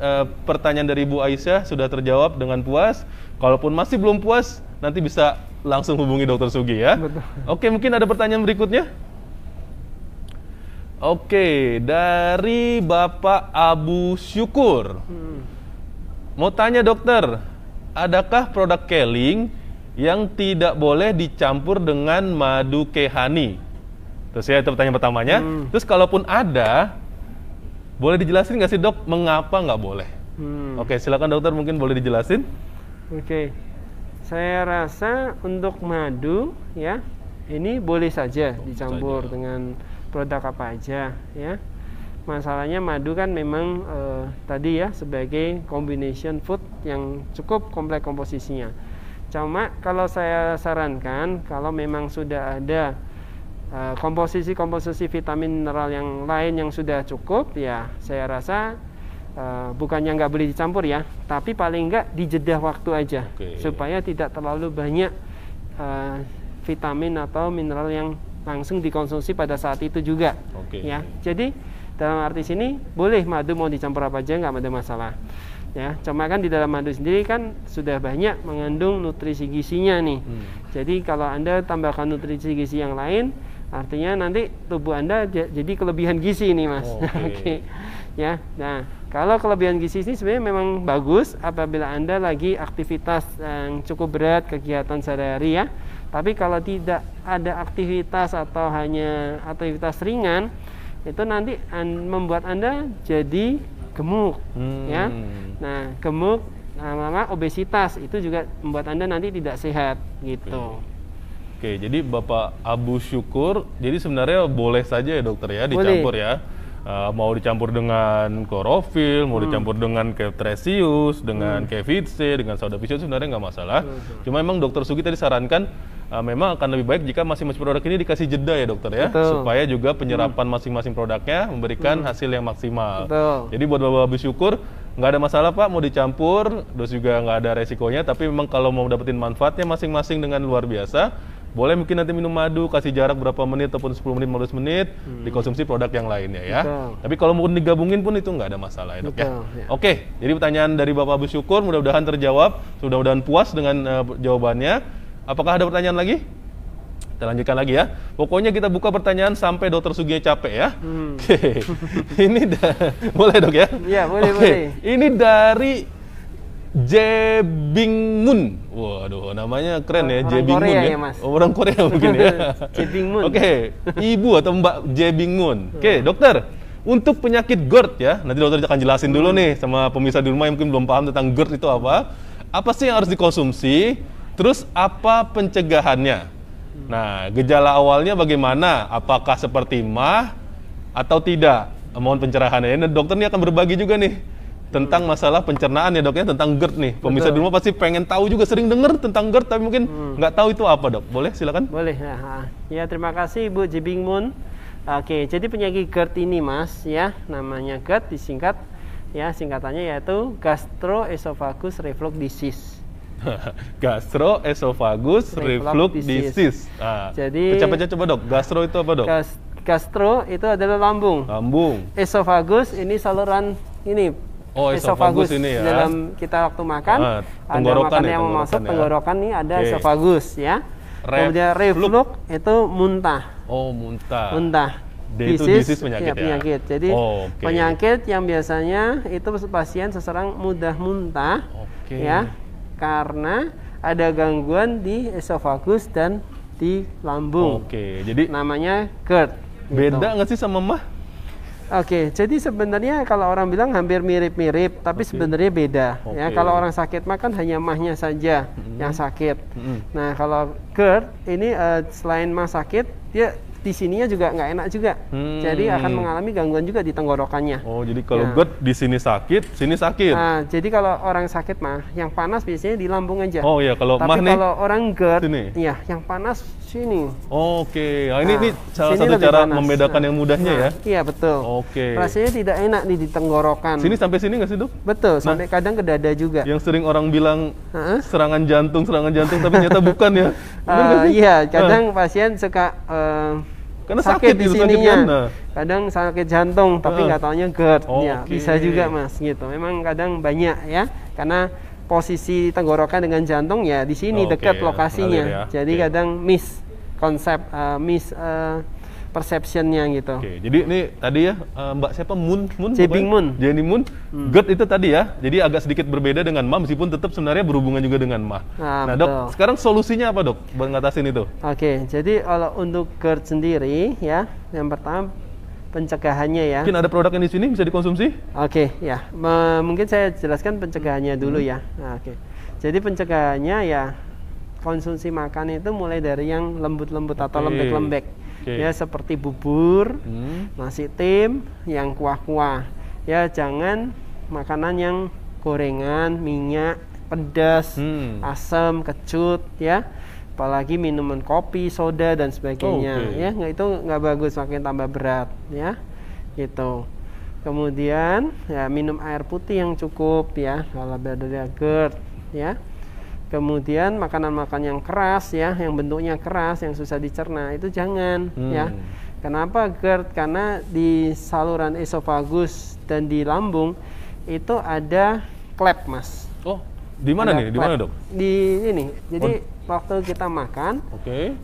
pertanyaan dari Ibu Aisyah sudah terjawab dengan puas. Kalaupun masih belum puas, nanti bisa langsung hubungi Dokter Sugi ya. Oke, mungkin ada pertanyaan berikutnya. Oke, dari Bapak Abu Syukur. Mau tanya dokter, adakah produk Keling yang tidak boleh dicampur dengan madu kehani? Terus ya itu pertanyaan pertamanya. Terus kalaupun ada, boleh dijelasin nggak sih dok, mengapa nggak boleh? Oke, silakan dokter, mungkin boleh dijelasin. Oke, saya rasa untuk madu ya, ini boleh saja dicampur dengan produk apa aja ya. Masalahnya madu kan memang tadi ya sebagai combination food yang cukup kompleks komposisinya. Cuma kalau saya sarankan, kalau memang sudah ada komposisi vitamin mineral yang lain yang sudah cukup, ya saya rasa bukannya nggak boleh dicampur ya, tapi paling nggak di jeda waktu aja, supaya tidak terlalu banyak vitamin atau mineral yang langsung dikonsumsi pada saat itu juga. Ya, jadi dalam arti sini boleh madu mau dicampur apa aja, nggak ada masalah. Ya, cuma kan di dalam madu sendiri kan sudah banyak mengandung nutrisi gizinya nih. Jadi kalau Anda tambahkan nutrisi gizi yang lain, artinya nanti tubuh Anda jadi kelebihan gizi nih mas. Ya, nah kalau kelebihan gizi ini sebenarnya memang bagus apabila Anda lagi aktivitas yang cukup berat, kegiatan sehari-hari ya. Tapi kalau tidak ada aktivitas atau hanya aktivitas ringan, itu nanti membuat Anda jadi gemuk ya. Nah, gemuk lama-lama obesitas itu juga membuat Anda nanti tidak sehat gitu. Oke, jadi Bapak Abu Syukur, jadi sebenarnya boleh saja ya dokter ya dicampur ya. Mau dicampur dengan klorofil, mau dicampur dengan Keftresius, dengan Kefit C, dengan soda pisau sebenarnya nggak masalah. Cuma memang dokter Sugi tadi sarankan memang akan lebih baik jika masing-masing produk ini dikasih jeda ya dokter ya, supaya juga penyerapan masing-masing produknya memberikan hasil yang maksimal. Jadi buat Bapak Abu Syukur nggak ada masalah Pak, mau dicampur, terus juga nggak ada resikonya. Tapi memang kalau mau dapetin manfaatnya masing-masing dengan luar biasa, boleh mungkin nanti minum madu, kasih jarak berapa menit ataupun 10 menit, 15 menit, dikonsumsi produk yang lainnya ya. Tapi kalau mau digabungin pun itu nggak ada masalah ya dok ya. Oke, jadi pertanyaan dari Bapak Abu Syukur mudah-mudahan terjawab, mudah-mudahan puas dengan jawabannya. Apakah ada pertanyaan lagi? Kita lanjutkan lagi ya. Pokoknya kita buka pertanyaan sampai Dokter Sugi capek ya. Oke. Ini boleh dok ya? Iya, boleh. Ini dari Jebingmun. Waduh, namanya keren ya, Jebingmun ya. Orang Korea mungkin ya. Jebingmun. Oke, Ibu atau Mbak Jebingmun. Oke, dokter. Untuk penyakit GERD ya, nanti dokter akan jelasin dulu nih sama pemirsa di rumah yang mungkin belum paham tentang GERD itu apa. Apa sih yang harus dikonsumsi? Terus apa pencegahannya? Nah, gejala awalnya bagaimana? Apakah seperti MAH atau tidak? Mohon pencerahannya. Ini dokter ini akan berbagi juga nih tentang masalah pencernaan ya dok ya, tentang GERD nih. Pemirsa di rumah pasti pengen tahu juga, sering dengar tentang GERD tapi mungkin nggak tahu itu apa dok. Boleh silakan? Boleh. Ya terima kasih Ibu Jebingmun. Oke, jadi penyakit GERD ini mas ya, namanya GERD disingkat ya, singkatannya yaitu Gastroesophagus Reflux Disease. Gastroesophagus Reflux Disease. Jadi pecah-pecah coba dok. Gastro itu apa dok? Gastro itu adalah lambung. Lambung. Esophagus ini saluran ini esofagus ini ya. Dalam kita waktu makan, ada makanan yang mau masuk tenggorokan nih, ada esofagus ya. Kemudian reflux itu muntah. Oh, muntah. Muntah. Disease penyakit ya. Penyakit. Jadi penyakit yang biasanya itu pasien seseorang mudah muntah ya, karena ada gangguan di esofagus dan di lambung. Jadi namanya GERD. Beda nggak sih sama mah? Jadi sebenarnya kalau orang bilang hampir mirip-mirip, tapi sebenarnya beda. Ya, kalau orang sakit mah kan hanya mahnya saja yang sakit. Nah, kalau GERD ini selain mah sakit, dia di sininya juga nggak enak juga. Jadi akan mengalami gangguan juga di tenggorokannya. Oh, jadi kalau GERD di sini sakit, sini sakit. Nah, jadi kalau orang sakit mah, yang panas biasanya di lambung aja. Oh iya, kalau tapi mah nih. Kalau orang GERD, sini. Ya, yang panas sini. Nah, ini salah satu cara panas. Membedakan yang mudahnya ya. Iya, betul. Rasanya tidak enak nih di tenggorokan. Sini sampai sini nggak sih, Dok? Betul, sampai kadang ke dada juga. Yang sering orang bilang serangan jantung, tapi ternyata bukan ya. Iya, kadang pasien suka karena sakit di sininya. Kadang sakit jantung, tapi nggak taunya GERD. Ya, bisa juga Mas gitu. Memang kadang banyak ya, karena posisi tenggorokan dengan jantung ya di sini dekat lokasinya. Jadi kadang perceptionnya gitu. Jadi ini tadi ya Mbak siapa Jenny Moon. GERD itu tadi ya. Jadi agak sedikit berbeda dengan mah, meskipun tetap sebenarnya berhubungan juga dengan mah. Nah, Dok, sekarang solusinya apa, Dok, buat ngatasin itu? Jadi kalau untuk GERD sendiri ya, yang pertama pencegahannya ya. Mungkin ada produk yang di sini bisa dikonsumsi? Ya. Mungkin saya jelaskan pencegahannya dulu ya. Jadi pencegahannya ya, konsumsi makan itu mulai dari yang lembut-lembut atau lembek-lembek. Ya, seperti bubur, nasi tim, yang kuah-kuah. Ya, jangan makanan yang gorengan, minyak, pedas, asam, kecut ya. Apalagi minuman kopi, soda dan sebagainya. Ya, itu nggak bagus, makin tambah berat ya. Gitu. Kemudian ya minum air putih yang cukup ya kalau ada GERD ya. Kemudian makanan-makanan yang keras ya, yang bentuknya keras, yang susah dicerna itu jangan ya. Kenapa GERD? Karena di saluran esofagus dan di lambung itu ada klep, Mas. Oh, di mana nih? Di mana, Dok? Di ini. Jadi waktu kita makan,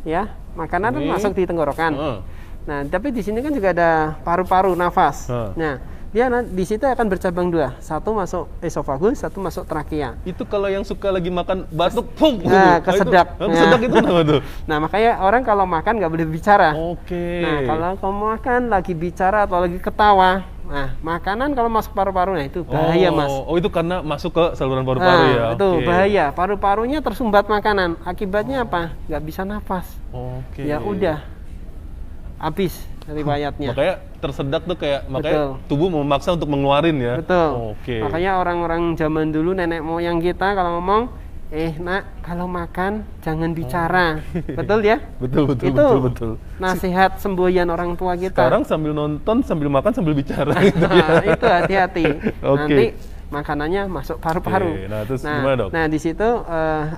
ya makanan kan masuk di tenggorokan. Nah, tapi di sini kan juga ada paru-paru nafas. Nah, dia di situ akan bercabang dua, satu masuk esofagus, satu masuk trakea. Itu kalau yang suka lagi makan batuk, kesedak. Kesedak itu nama tuh. Nah, makanya orang kalau makan nggak boleh bicara. Nah, kalau kamu makan lagi bicara atau lagi ketawa, nah makanan kalau masuk paru-paru, nah itu bahaya, Mas. Itu karena masuk ke saluran paru-paru ya. Itu bahaya. Paru-parunya tersumbat makanan. Akibatnya apa? Nggak bisa nafas. Ya udah, habis riwayatnya. Makanya tersedak tuh makanya tubuh memaksa untuk mengeluarin ya. Betul. Makanya orang-orang zaman dulu, nenek moyang kita kalau ngomong, nak kalau makan jangan bicara. Betul ya? Betul. Nasihat semboyan orang tua kita. Sekarang sambil nonton, sambil makan, sambil bicara gitu ya. Itu hati-hati. Nanti makanannya masuk paru-paru. Nah, terus gimana, Dok? Nah, di situ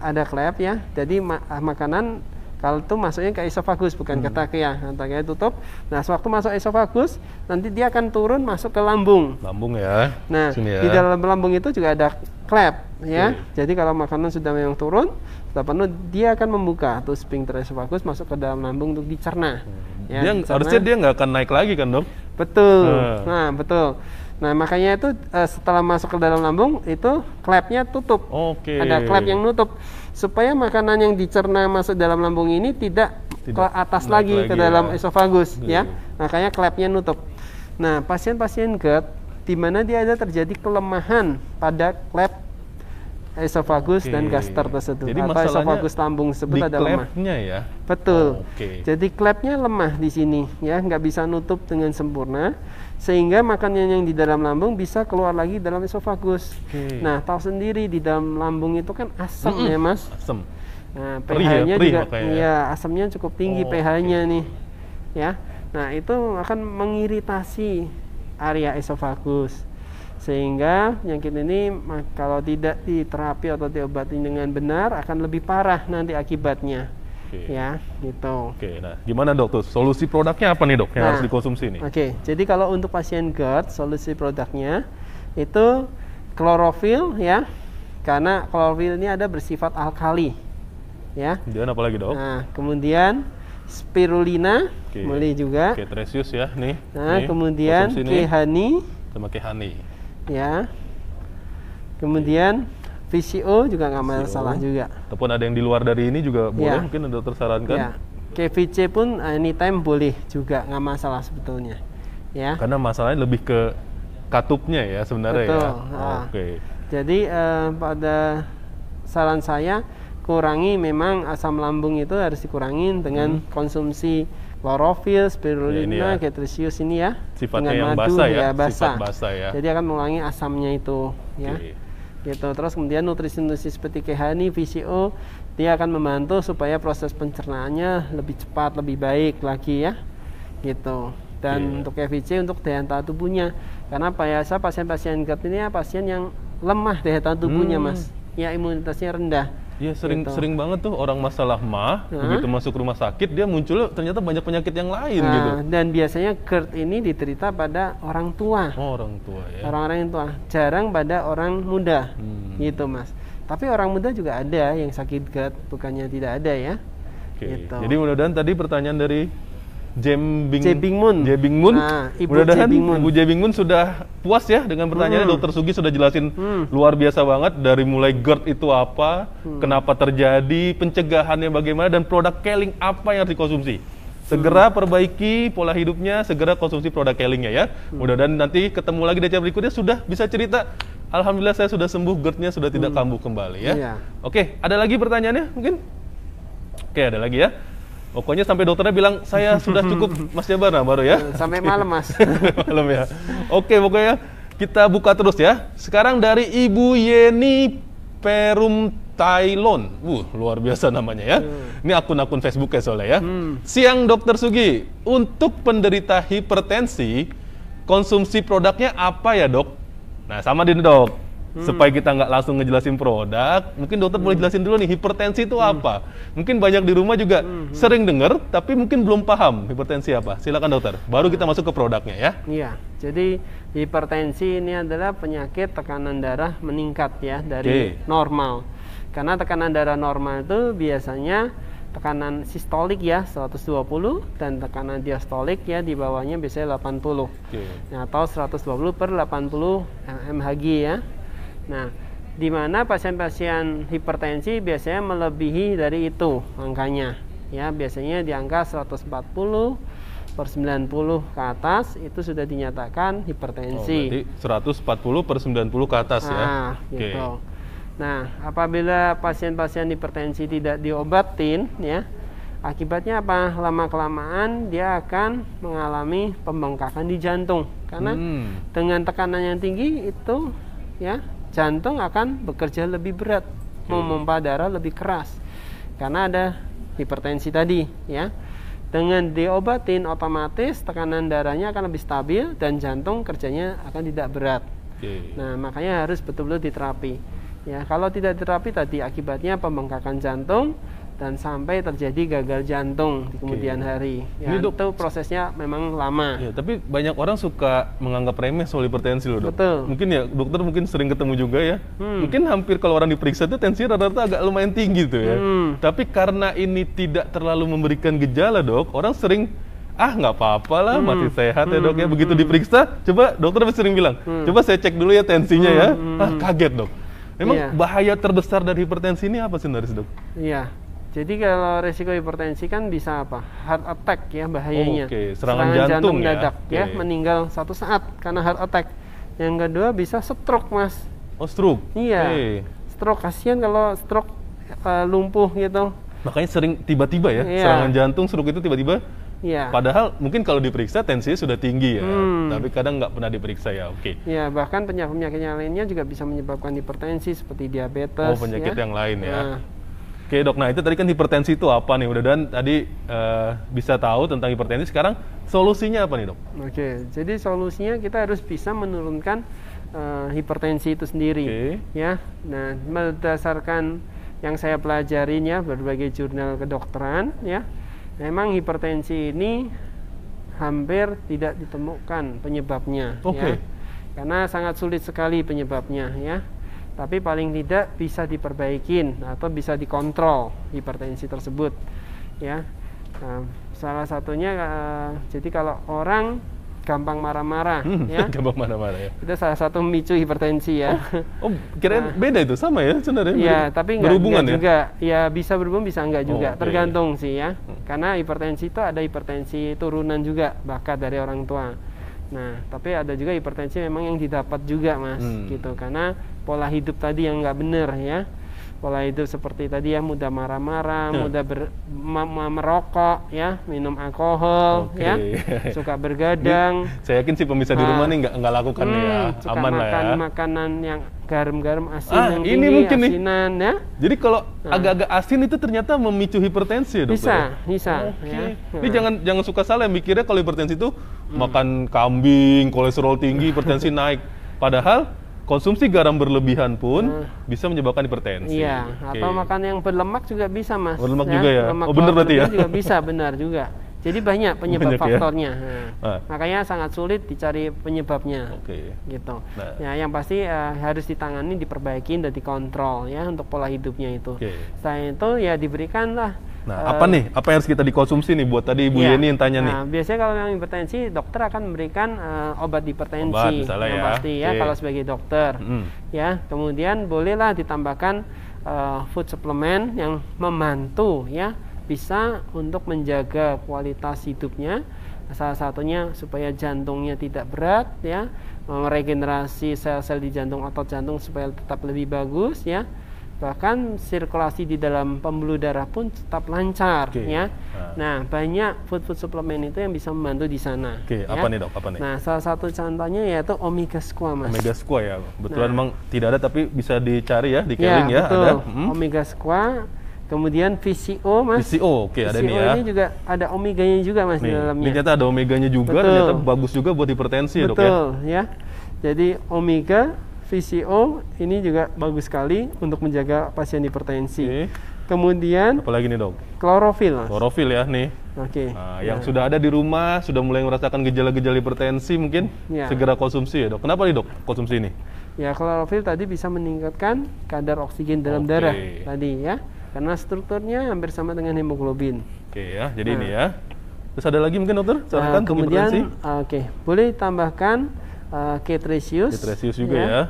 ada klep ya. Jadi makanan kalau itu masuknya ke esofagus, bukan ke trakea. Nah, trakea tutup. Nah, sewaktu masuk esofagus, nanti dia akan turun masuk ke lambung. Lambung ya. Nah, di dalam lambung itu juga ada klep ya. Jadi kalau makanan sudah memang turun, sudah penuh, dia akan membuka tuh sphincter esofagus masuk ke dalam lambung untuk dicerna. Ya, harusnya dia nggak akan naik lagi kan, Dok? Betul. Nah, betul. Nah, makanya itu setelah masuk ke dalam lambung itu klepnya tutup. Ada klep yang nutup supaya makanan yang dicerna masuk dalam lambung ini tidak ke atas lagi ke dalam esofagus ya. Makanya klepnya nutup. Nah, pasien-pasien GERD di mana dia ada terjadi kelemahan pada klep esofagus dan gaster tersebut. Jadi atau esofagus lambung tersebut ada lemah. Ya? Betul. Jadi klepnya lemah di sini ya, nggak bisa nutup dengan sempurna, sehingga makanan yang di dalam lambung bisa keluar lagi dalam esofagus. Nah, tahu sendiri di dalam lambung itu kan asam ya, Mas. Asam. Nah, pH-nya juga ya asamnya cukup tinggi pH-nya nih. Ya. Nah, itu akan mengiritasi area esofagus. Sehingga penyakit ini kalau tidak diterapi atau diobati dengan benar akan lebih parah nanti akibatnya. Ya, gitu. Nah gimana, Dok, tuh solusi produknya apa nih, Dok, yang harus dikonsumsi nih? Jadi kalau untuk pasien GERD, solusi produknya itu klorofil ya, karena klorofil ini ada bersifat alkali ya. Kemudian apa lagi dok? Nah, kemudian spirulina boleh juga. Tresius ya nih. Nah, kemudian kehani sama kehani ya. Kemudian VCO juga nggak masalah juga. Ataupun ada yang di luar dari ini juga boleh, mungkin dokter sarankan. Ya. KVC pun anytime boleh juga, nggak masalah sebetulnya. Ya. Karena masalahnya lebih ke katupnya ya sebenarnya. Betul. Ya. Oke. Jadi pada saran saya kurangi memang asam lambung itu harus dikurangin dengan konsumsi klorofil, spirulina, K-Tresius ini ya. Sifatnya dengan yang madu, basah ya, basah. Sifat basah ya. Jadi akan mengurangi asamnya itu ya. Gitu. Terus kemudian nutrisi-nutrisi seperti kehani, VCO dia akan membantu supaya proses pencernaannya lebih cepat, lebih baik lagi ya. Gitu. Dan untuk KVC untuk daya tahan tubuhnya. Karena biasa pasien-pasien GERD ini pasien yang lemah daya tahan tubuhnya, Mas. Ya imunitasnya rendah. Iya, sering banget tuh orang masalah begitu masuk rumah sakit dia muncul ternyata banyak penyakit yang lain gitu. Dan biasanya GERD ini diderita pada orang tua. Oh, orang tua ya. Orang-orang yang tua, jarang pada orang muda. Gitu, Mas. Tapi orang muda juga ada yang sakit GERD, bukannya tidak ada ya. Gitu. Jadi mudah-mudahan tadi pertanyaan dari Jebing Moon. Mudah-mudahan Ibu Jebing Moon sudah puas ya dengan pertanyaannya. Dokter Sugi sudah jelasin luar biasa banget dari mulai GERD itu apa, kenapa terjadi, pencegahannya bagaimana, dan produk Keling apa yang harus dikonsumsi. Segera perbaiki pola hidupnya, segera konsumsi produk Kelingnya ya. Mudah-mudahan nanti ketemu lagi di acara berikutnya sudah bisa cerita. Alhamdulillah saya sudah sembuh, GERD-nya sudah tidak kambuh kembali ya. Oke, ada lagi pertanyaannya mungkin? Oke, ada lagi ya. Pokoknya sampai dokternya bilang saya sudah cukup Mas Jabar, nah baru ya. Sampai malam Mas. Malam ya. Oke, pokoknya kita buka terus ya. Sekarang dari Ibu Yeni Perum Tailon. Luar biasa namanya ya. Ini akun-akun Facebook ya soalnya ya. Siang Dokter Sugi, untuk penderita hipertensi konsumsi produknya apa ya dok? Nah sama ini dok. Supaya kita nggak langsung ngejelasin produk, mungkin dokter boleh jelasin dulu nih hipertensi itu apa. Mungkin banyak di rumah juga sering dengar, tapi mungkin belum paham hipertensi apa. Silakan dokter. Baru kita masuk ke produknya ya. Iya. Jadi hipertensi ini adalah penyakit tekanan darah meningkat ya dari normal. Karena tekanan darah normal itu biasanya tekanan sistolik ya 120 dan tekanan diastolik ya di bawahnya biasanya 80. Nah, atau 120/80 mmHg ya. Nah, di mana pasien-pasien hipertensi biasanya melebihi dari itu angkanya. Ya, biasanya di angka 140/90 ke atas itu sudah dinyatakan hipertensi. Berarti 140/90 ke atas ya. Gitu. Nah, apabila pasien-pasien hipertensi tidak diobatin ya, akibatnya apa? Lama-kelamaan dia akan mengalami pembengkakan di jantung. Karena dengan tekanan yang tinggi itu ya jantung akan bekerja lebih berat, memompa darah lebih keras karena ada hipertensi tadi ya. Dengan diobatin otomatis tekanan darahnya akan lebih stabil dan jantung kerjanya akan tidak berat. Nah, makanya harus betul-betul diterapi. Ya, kalau tidak diterapi tadi akibatnya pembengkakan jantung dan sampai terjadi gagal jantung di kemudian hari. Ya, itu prosesnya memang lama. Ya, tapi banyak orang suka menganggap remeh soal hipertensi loh dok. Betul. Mungkin ya dokter mungkin sering ketemu juga ya. Mungkin hampir kalau orang diperiksa itu tensinya rata-rata agak lumayan tinggi tuh ya. Tapi karena ini tidak terlalu memberikan gejala dok, orang sering nggak apa-apa lah, masih sehat ya dok ya. Begitu diperiksa, coba dokter sering bilang, coba saya cek dulu ya tensinya ya. Kaget dok. Memang bahaya terbesar dari hipertensi ini apa sih dok? Iya. Jadi kalau resiko hipertensi kan bisa apa? Heart attack ya bahayanya. Serangan jantung mendadak ya, meninggal satu saat karena heart attack. Yang kedua bisa stroke Mas. Oh stroke? Iya. Stroke, kasihan kalau stroke lumpuh gitu. Makanya sering tiba-tiba ya, serangan jantung, stroke itu tiba-tiba. Iya. Padahal mungkin kalau diperiksa tensinya sudah tinggi ya, tapi kadang nggak pernah diperiksa ya. Ya, bahkan penyakit-penyakit yang lainnya juga bisa menyebabkan hipertensi seperti diabetes. Penyakit yang lain ya. Oke dok, nah itu tadi kan hipertensi itu apa nih? Mudah-mudahan tadi bisa tahu tentang hipertensi. Sekarang solusinya apa nih dok? Jadi solusinya kita harus bisa menurunkan hipertensi itu sendiri. Ya, nah berdasarkan yang saya pelajarin ya berbagai jurnal kedokteran ya, memang hipertensi ini hampir tidak ditemukan penyebabnya. Ya. karena sangat sulit sekali penyebabnya ya. Tapi paling tidak bisa diperbaikin atau bisa dikontrol hipertensi tersebut ya. Nah, salah satunya jadi kalau orang gampang marah-marah ya. Gampang marah-marah ya. Itu salah satu memicu hipertensi ya. Oh, kirain beda itu, sama ya sebenarnya? Iya, tapi berhubungan enggak juga. Ya bisa berhubung, bisa enggak juga. Okay. Tergantung sih ya. Karena hipertensi itu ada hipertensi turunan juga, bahkan dari orang tua. Nah, tapi ada juga hipertensi memang yang didapat juga, Mas, gitu. Karena pola hidup tadi yang nggak benar ya. Pola hidup seperti tadi ya, mudah marah-marah, mudah merokok ya, minum alkohol ya, suka bergadang. Saya yakin sih pemirsa di rumah nih nggak lakukan ya, suka aman lah ya. Makanan yang garam-garam asin yang ini tinggi, mungkin asinan nih. ya. Jadi kalau agak-agak asin itu ternyata memicu hipertensi ya, dokter? Bisa. Okay. Ya. Ini jangan suka salah mikirnya kalau hipertensi itu makan kambing, kolesterol tinggi, hipertensi naik. Padahal konsumsi garam berlebihan pun bisa menyebabkan hipertensi. Iya, atau makan yang berlemak juga bisa, Mas. Berlemak juga ya? Lemak Benar berarti ya? juga bisa, benar juga. Jadi banyak penyebab faktornya. Ya? Makanya sangat sulit dicari penyebabnya. Gitu. Nah. Ya, yang pasti harus ditangani, diperbaiki dan dikontrol ya untuk pola hidupnya itu. Selain itu ya diberikanlah. Nah, apa nih? Apa yang harus kita dikonsumsi nih buat tadi Ibu Yeni yang tanya nih? Biasanya kalau yang hipertensi, dokter akan memberikan obat hipertensi. Obat, misalnya yang pasti ya kalau sebagai dokter. Ya, kemudian bolehlah ditambahkan food supplement yang membantu ya, bisa untuk menjaga kualitas hidupnya. Salah satunya supaya jantungnya tidak berat ya, meregenerasi sel-sel di jantung, otot jantung supaya tetap lebih bagus ya. Bahkan sirkulasi di dalam pembuluh darah pun tetap lancar ya. Nah, banyak food suplemen itu yang bisa membantu di sana. Ya? Apa nih, Dok? Apa nih? Nah, salah satu contohnya yaitu omega squam, Mas. Omega squam ya. Betulan memang tidak ada tapi bisa dicari ya di Keling ya, betul. ada. Omega squam, kemudian VCO, Mas. VCO, ada nih ya. ini juga ada omeganya juga, Mas, di dalamnya. Ini ternyata ada omeganya juga, ternyata bagus juga buat hipertensi ya, Dok ya. Betul, ya. Jadi omega VCO ini juga bagus sekali untuk menjaga pasien hipertensi. Kemudian apalagi nih, Dok? Klorofil. Klorofil ya nih. Nah, yang sudah ada di rumah, sudah mulai merasakan gejala-gejala hipertensi mungkin segera konsumsi ya, Dok. Kenapa nih, Dok, konsumsi ini? Ya, klorofil tadi bisa meningkatkan kadar oksigen dalam darah tadi ya. Karena strukturnya hampir sama dengan hemoglobin. Ya, jadi ini ya. Terus ada lagi mungkin, dokter? Kemudian boleh tambahkan K-Tresius juga ya.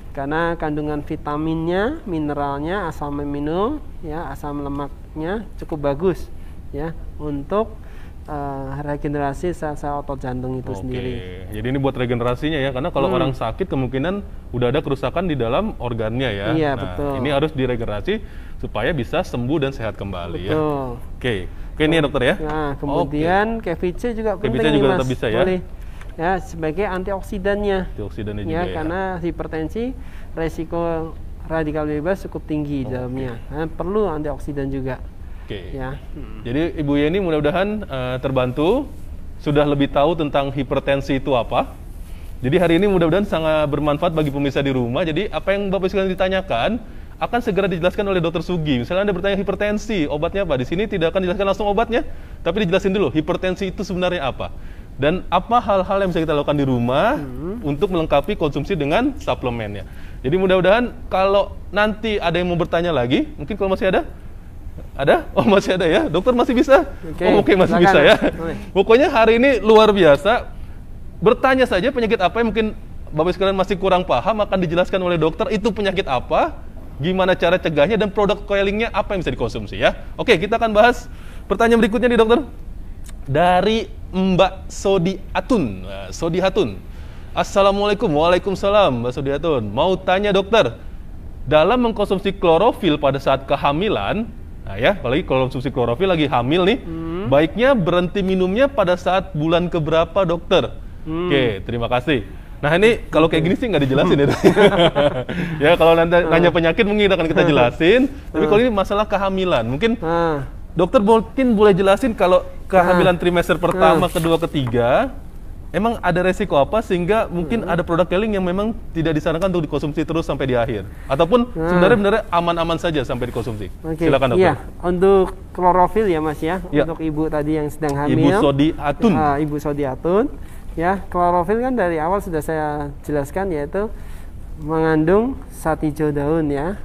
Karena kandungan vitaminnya, mineralnya, asam amino, ya, asam lemaknya cukup bagus, ya, untuk regenerasi sel-sel otot jantung itu sendiri. Jadi ini buat regenerasinya ya, karena kalau orang sakit kemungkinan udah ada kerusakan di dalam organnya ya. Iya, betul. Ini harus diregenerasi supaya bisa sembuh dan sehat kembali ya. Oke, ini ya, dokter ya. Nah, kemudian KVC juga penting KVC juga tetap bisa ya. Boleh. Ya, sebagai antioksidannya. Antioksidannya ya, juga ya. Karena hipertensi resiko radikal bebas cukup tinggi dalamnya. Nah, perlu antioksidan juga. Ya. Jadi Ibu Yeni mudah-mudahan terbantu, sudah lebih tahu tentang hipertensi itu apa. Jadi hari ini mudah-mudahan sangat bermanfaat bagi pemirsa di rumah. Jadi apa yang Bapak sekalian ditanyakan akan segera dijelaskan oleh Dr. Sugi. Misalnya Anda bertanya hipertensi, obatnya apa? Di sini tidak akan dijelaskan langsung obatnya, tapi dijelasin dulu hipertensi itu sebenarnya apa. Dan apa hal-hal yang bisa kita lakukan di rumah untuk melengkapi konsumsi dengan suplemennya. Jadi mudah-mudahan kalau nanti ada yang mau bertanya lagi, mungkin kalau masih ada? Ada? Oh, masih ada ya? Dokter masih bisa? Oke, masih bisa ya? Pokoknya hari ini luar biasa. Bertanya saja penyakit apa yang mungkin Bapak sekalian masih kurang paham, akan dijelaskan oleh dokter itu penyakit apa, gimana cara cegahnya, dan produk Keelingnya apa yang bisa dikonsumsi ya. Oke, kita akan bahas pertanyaan berikutnya nih, dokter. Dari Mbak Sodiatun. Sodiatun. Assalamualaikum. Waalaikumsalam, Mbak Sodiatun. Mau tanya, dokter, dalam mengkonsumsi klorofil pada saat kehamilan, nah ya, apalagi kalau konsumsi klorofil lagi hamil nih, baiknya berhenti minumnya pada saat bulan keberapa, dokter? Oke, terima kasih. Nah, ini kalau kayak gini sih nggak dijelasin ya. Ya, kalau nanti nanya penyakit mungkin akan kita jelasin. Tapi kalau ini masalah kehamilan, mungkin dokter mungkin boleh jelasin kalau kehamilan trimester pertama, kedua, ketiga, emang ada resiko apa sehingga mungkin ada produk Keeling yang memang tidak disarankan untuk dikonsumsi terus sampai di akhir? Ataupun sebenarnya aman-aman saja sampai dikonsumsi? Silakan, dokter. Iya, untuk klorofil ya, Mas ya, untuk ibu tadi yang sedang hamil. Ibu Sodiatun. Ibu Sodiatun. Ya, klorofil kan dari awal sudah saya jelaskan, yaitu mengandung zat hijau daun ya,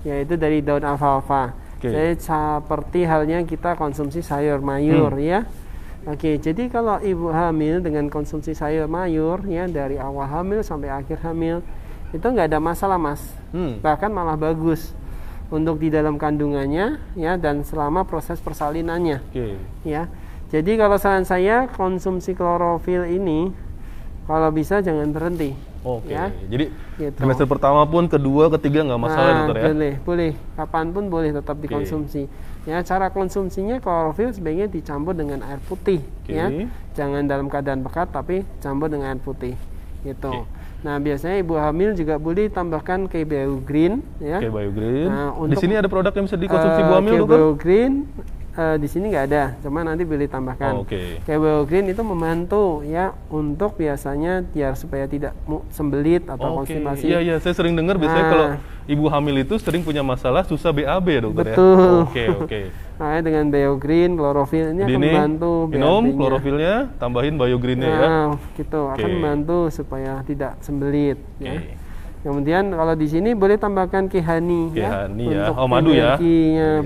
yaitu dari daun alfalfa. Jadi seperti halnya kita konsumsi sayur mayur ya. Oke, jadi kalau ibu hamil dengan konsumsi sayur mayur ya dari awal hamil sampai akhir hamil itu nggak ada masalah mas, bahkan malah bagus untuk di dalam kandungannya ya dan selama proses persalinannya. Ya. Jadi kalau saran saya konsumsi klorofil ini kalau bisa jangan berhenti. Ya. Jadi trimester pertama pun, kedua, ketiga nggak masalah ya dokter ya? Boleh. Kapanpun boleh tetap dikonsumsi. Ya, cara konsumsinya klorofil sebaiknya dicampur dengan air putih. Ya, jangan dalam keadaan pekat tapi campur dengan air putih. Gitu. Nah, biasanya ibu hamil juga boleh tambahkan KBioGreen. Ya. KBioGreen. Nah, di sini ada produk yang bisa dikonsumsi ibu hamil dokter? KBioGreen di sini nggak ada, cuma nanti boleh tambahkan. KBioGreen itu membantu ya untuk biasanya biar supaya tidak sembelit atau konstipasi. Iya, saya sering dengar biasanya kalau ibu hamil itu sering punya masalah susah BAB ya dokter. Betul. Oke. Nah, dengan BioGreen, klorofil ini akan membantu minum klorofilnya, tambahin BioGreen-nya ya. Gitu, akan membantu supaya tidak sembelit ya. Kemudian kalau di sini boleh tambahkan kehani ya. Untuk madu ya.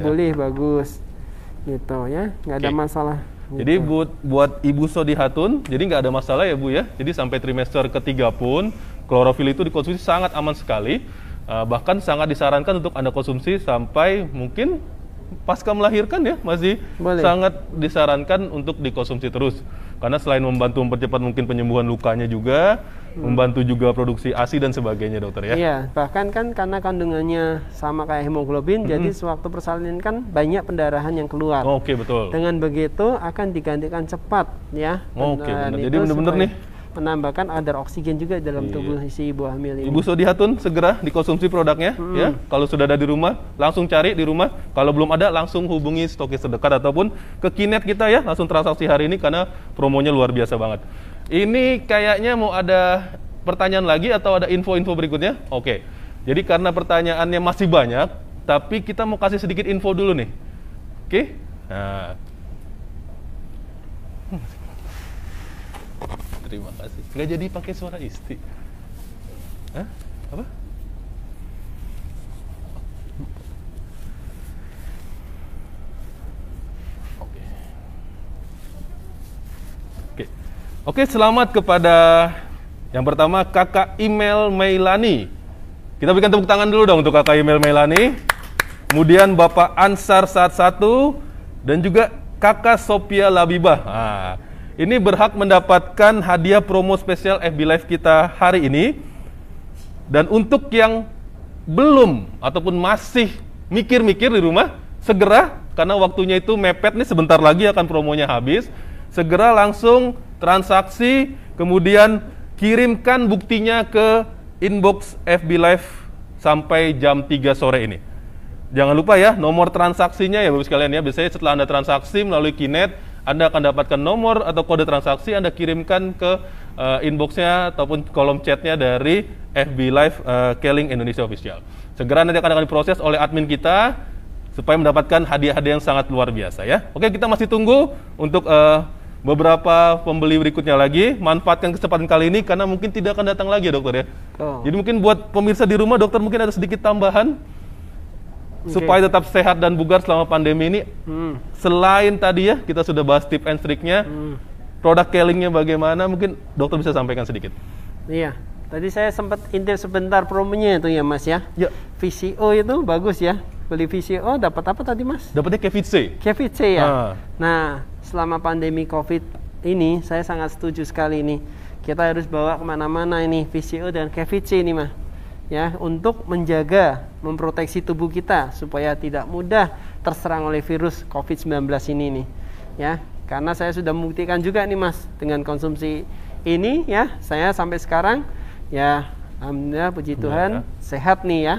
Boleh, bagus. Gitu ya, nggak ada masalah. Jadi buat ibu Sodihatun, jadi nggak ada masalah ya Bu ya. Jadi sampai trimester ketiga pun klorofil itu dikonsumsi sangat aman sekali. Bahkan sangat disarankan untuk Anda konsumsi sampai mungkin pasca melahirkan ya, masih sangat disarankan untuk dikonsumsi terus. Karena selain membantu mempercepat mungkin penyembuhan lukanya juga, membantu juga produksi ASI dan sebagainya dokter ya. Iya, bahkan kan karena kandungannya sama kayak hemoglobin, jadi sewaktu persalinan kan banyak pendarahan yang keluar. Betul. Dengan begitu akan digantikan cepat ya. Benar. Jadi benar-benar nih menambahkan kadar oksigen juga dalam tubuh si ibu hamil ini. Ibu Sodihatun segera dikonsumsi produknya ya. Kalau sudah ada di rumah, langsung cari di rumah. Kalau belum ada, langsung hubungi stokis terdekat ataupun ke Kinet kita ya, langsung transaksi hari ini karena promonya luar biasa banget. Ini kayaknya mau ada pertanyaan lagi atau ada info-info berikutnya? Jadi karena pertanyaannya masih banyak, tapi kita mau kasih sedikit info dulu nih. Nah. Terima kasih. Nggak jadi pakai suara istri. Apa? Oke, selamat kepada yang pertama Kakak Email Meilani. Kita berikan tepuk tangan dulu dong untuk Kakak Email Meilani. Kemudian Bapak Ansar 11 dan juga Kakak Sophia Labibah. Ini berhak mendapatkan hadiah promo spesial FB Live kita hari ini. Dan untuk yang belum ataupun masih mikir-mikir di rumah, segera, karena waktunya itu mepet nih, sebentar lagi akan promonya habis. Segera langsung transaksi, kemudian kirimkan buktinya ke inbox FB Live sampai jam 3 sore ini. Jangan lupa ya, nomor transaksinya ya Bapak sekalian ya, biasanya setelah Anda transaksi melalui Kinet, Anda akan dapatkan nomor atau kode transaksi, Anda kirimkan ke inboxnya ataupun kolom chatnya dari FB Live Keling Indonesia Official. Segera nanti akan diproses oleh admin kita supaya mendapatkan hadiah-hadiah yang sangat luar biasa ya. Oke, kita masih tunggu untuk beberapa pembeli berikutnya lagi. Manfaatkan kesempatan kali ini karena mungkin tidak akan datang lagi ya dokter ya. Jadi mungkin buat pemirsa di rumah dokter mungkin ada sedikit tambahan supaya tetap sehat dan bugar selama pandemi ini. Selain tadi ya kita sudah bahas tip and triknya, produk Kelingnya bagaimana, mungkin dokter bisa sampaikan sedikit. Iya, tadi saya sempat intip sebentar promonya itu ya Mas ya. VCO itu bagus ya. Beli VCO dapat apa tadi Mas? Dapatnya KVC. KVC ya. Nah, selama pandemi COVID ini saya sangat setuju sekali ini. Kita harus bawa kemana-mana ini VCO dan KVC ini Mas. Ya, untuk menjaga, memproteksi tubuh kita supaya tidak mudah terserang oleh virus COVID-19 ini nih. Ya, karena saya sudah membuktikan juga nih Mas dengan konsumsi ini ya, saya sampai sekarang ya alhamdulillah puji Tuhan sehat nih ya.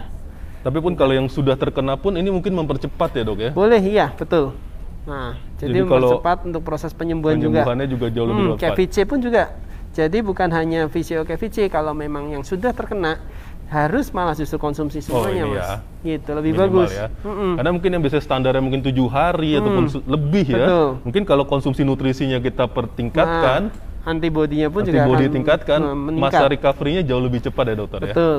Tapi pun kalau yang sudah terkena pun ini mungkin mempercepat ya dok ya? Boleh, iya betul. Nah, jadi mempercepat untuk proses penyembuhannya juga jauh lebih cepat. KVC pun juga. Jadi bukan hanya VCO KVC, kalau memang yang sudah terkena harus malah justru konsumsi semuanya Mas. Gitu, lebih minimal bagus. Ya. Karena mungkin yang biasanya standarnya mungkin 7 hari ataupun lebih ya. Mungkin kalau konsumsi nutrisinya kita pertingkatkan, antibodinya pun juga antibody akan tingkatkan, meningkat. masa recovery-nya jauh lebih cepat ya dokter. Betul.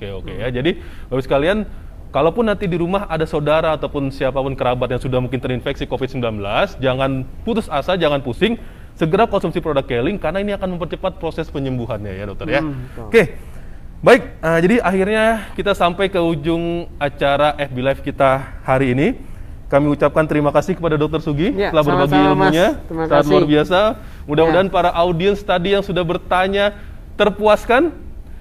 Ya. Oke ya. Jadi Bapak sekalian, kalaupun nanti di rumah ada saudara ataupun siapapun kerabat yang sudah mungkin terinfeksi COVID-19, jangan putus asa, jangan pusing, segera konsumsi produk Keling karena ini akan mempercepat proses penyembuhannya ya dokter ya. Oke. Baik, jadi akhirnya kita sampai ke ujung acara FB Live kita hari ini. Kami ucapkan terima kasih kepada Dr. Sugi telah berbagi ilmunya, sangat luar biasa. Mudah-mudahan para audiens tadi yang sudah bertanya terpuaskan,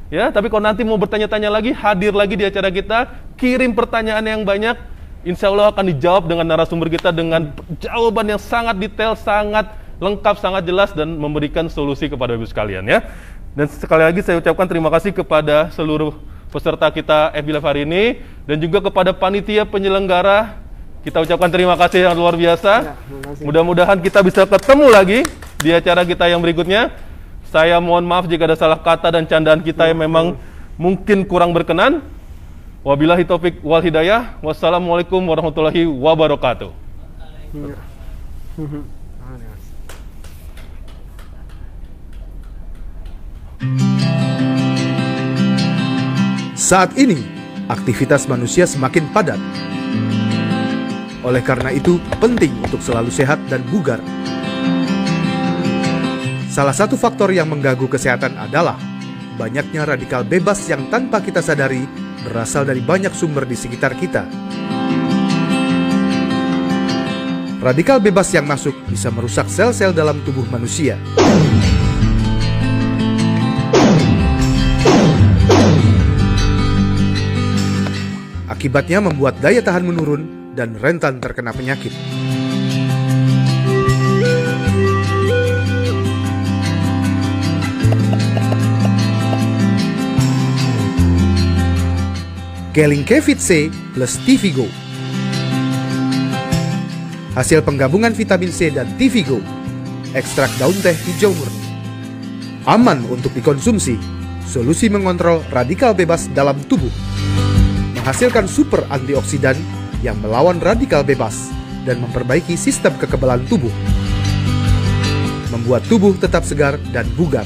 ya. Tapi kalau nanti mau bertanya-tanya lagi, hadir lagi di acara kita, kirim pertanyaan yang banyak, insya Allah akan dijawab dengan narasumber kita dengan jawaban yang sangat detail, sangat lengkap, sangat jelas, dan memberikan solusi kepada ibu sekalian ya. Dan sekali lagi saya ucapkan terima kasih kepada seluruh peserta kita FB Live hari ini, dan juga kepada panitia penyelenggara. Kita ucapkan terima kasih yang luar biasa. Mudah-mudahan kita bisa ketemu lagi di acara kita yang berikutnya. Saya mohon maaf jika ada salah kata dan candaan kita yang memang mungkin kurang berkenan. Wabillahi taufik wal hidayah. Wassalamualaikum warahmatullahi wabarakatuh. Saat ini, aktivitas manusia semakin padat. Oleh karena itu, penting untuk selalu sehat dan bugar. Salah satu faktor yang mengganggu kesehatan adalah banyaknya radikal bebas yang tanpa kita sadari berasal dari banyak sumber di sekitar kita. Radikal bebas yang masuk bisa merusak sel-sel dalam tubuh manusia. Akibatnya membuat daya tahan menurun dan rentan terkena penyakit. Keling K-Fit C plus Tivigo. Hasil penggabungan vitamin C dan Tivigo, ekstrak daun teh hijau murni. Aman untuk dikonsumsi, solusi mengontrol radikal bebas dalam tubuh. Menghasilkan super antioksidan yang melawan radikal bebas dan memperbaiki sistem kekebalan tubuh. Membuat tubuh tetap segar dan bugar.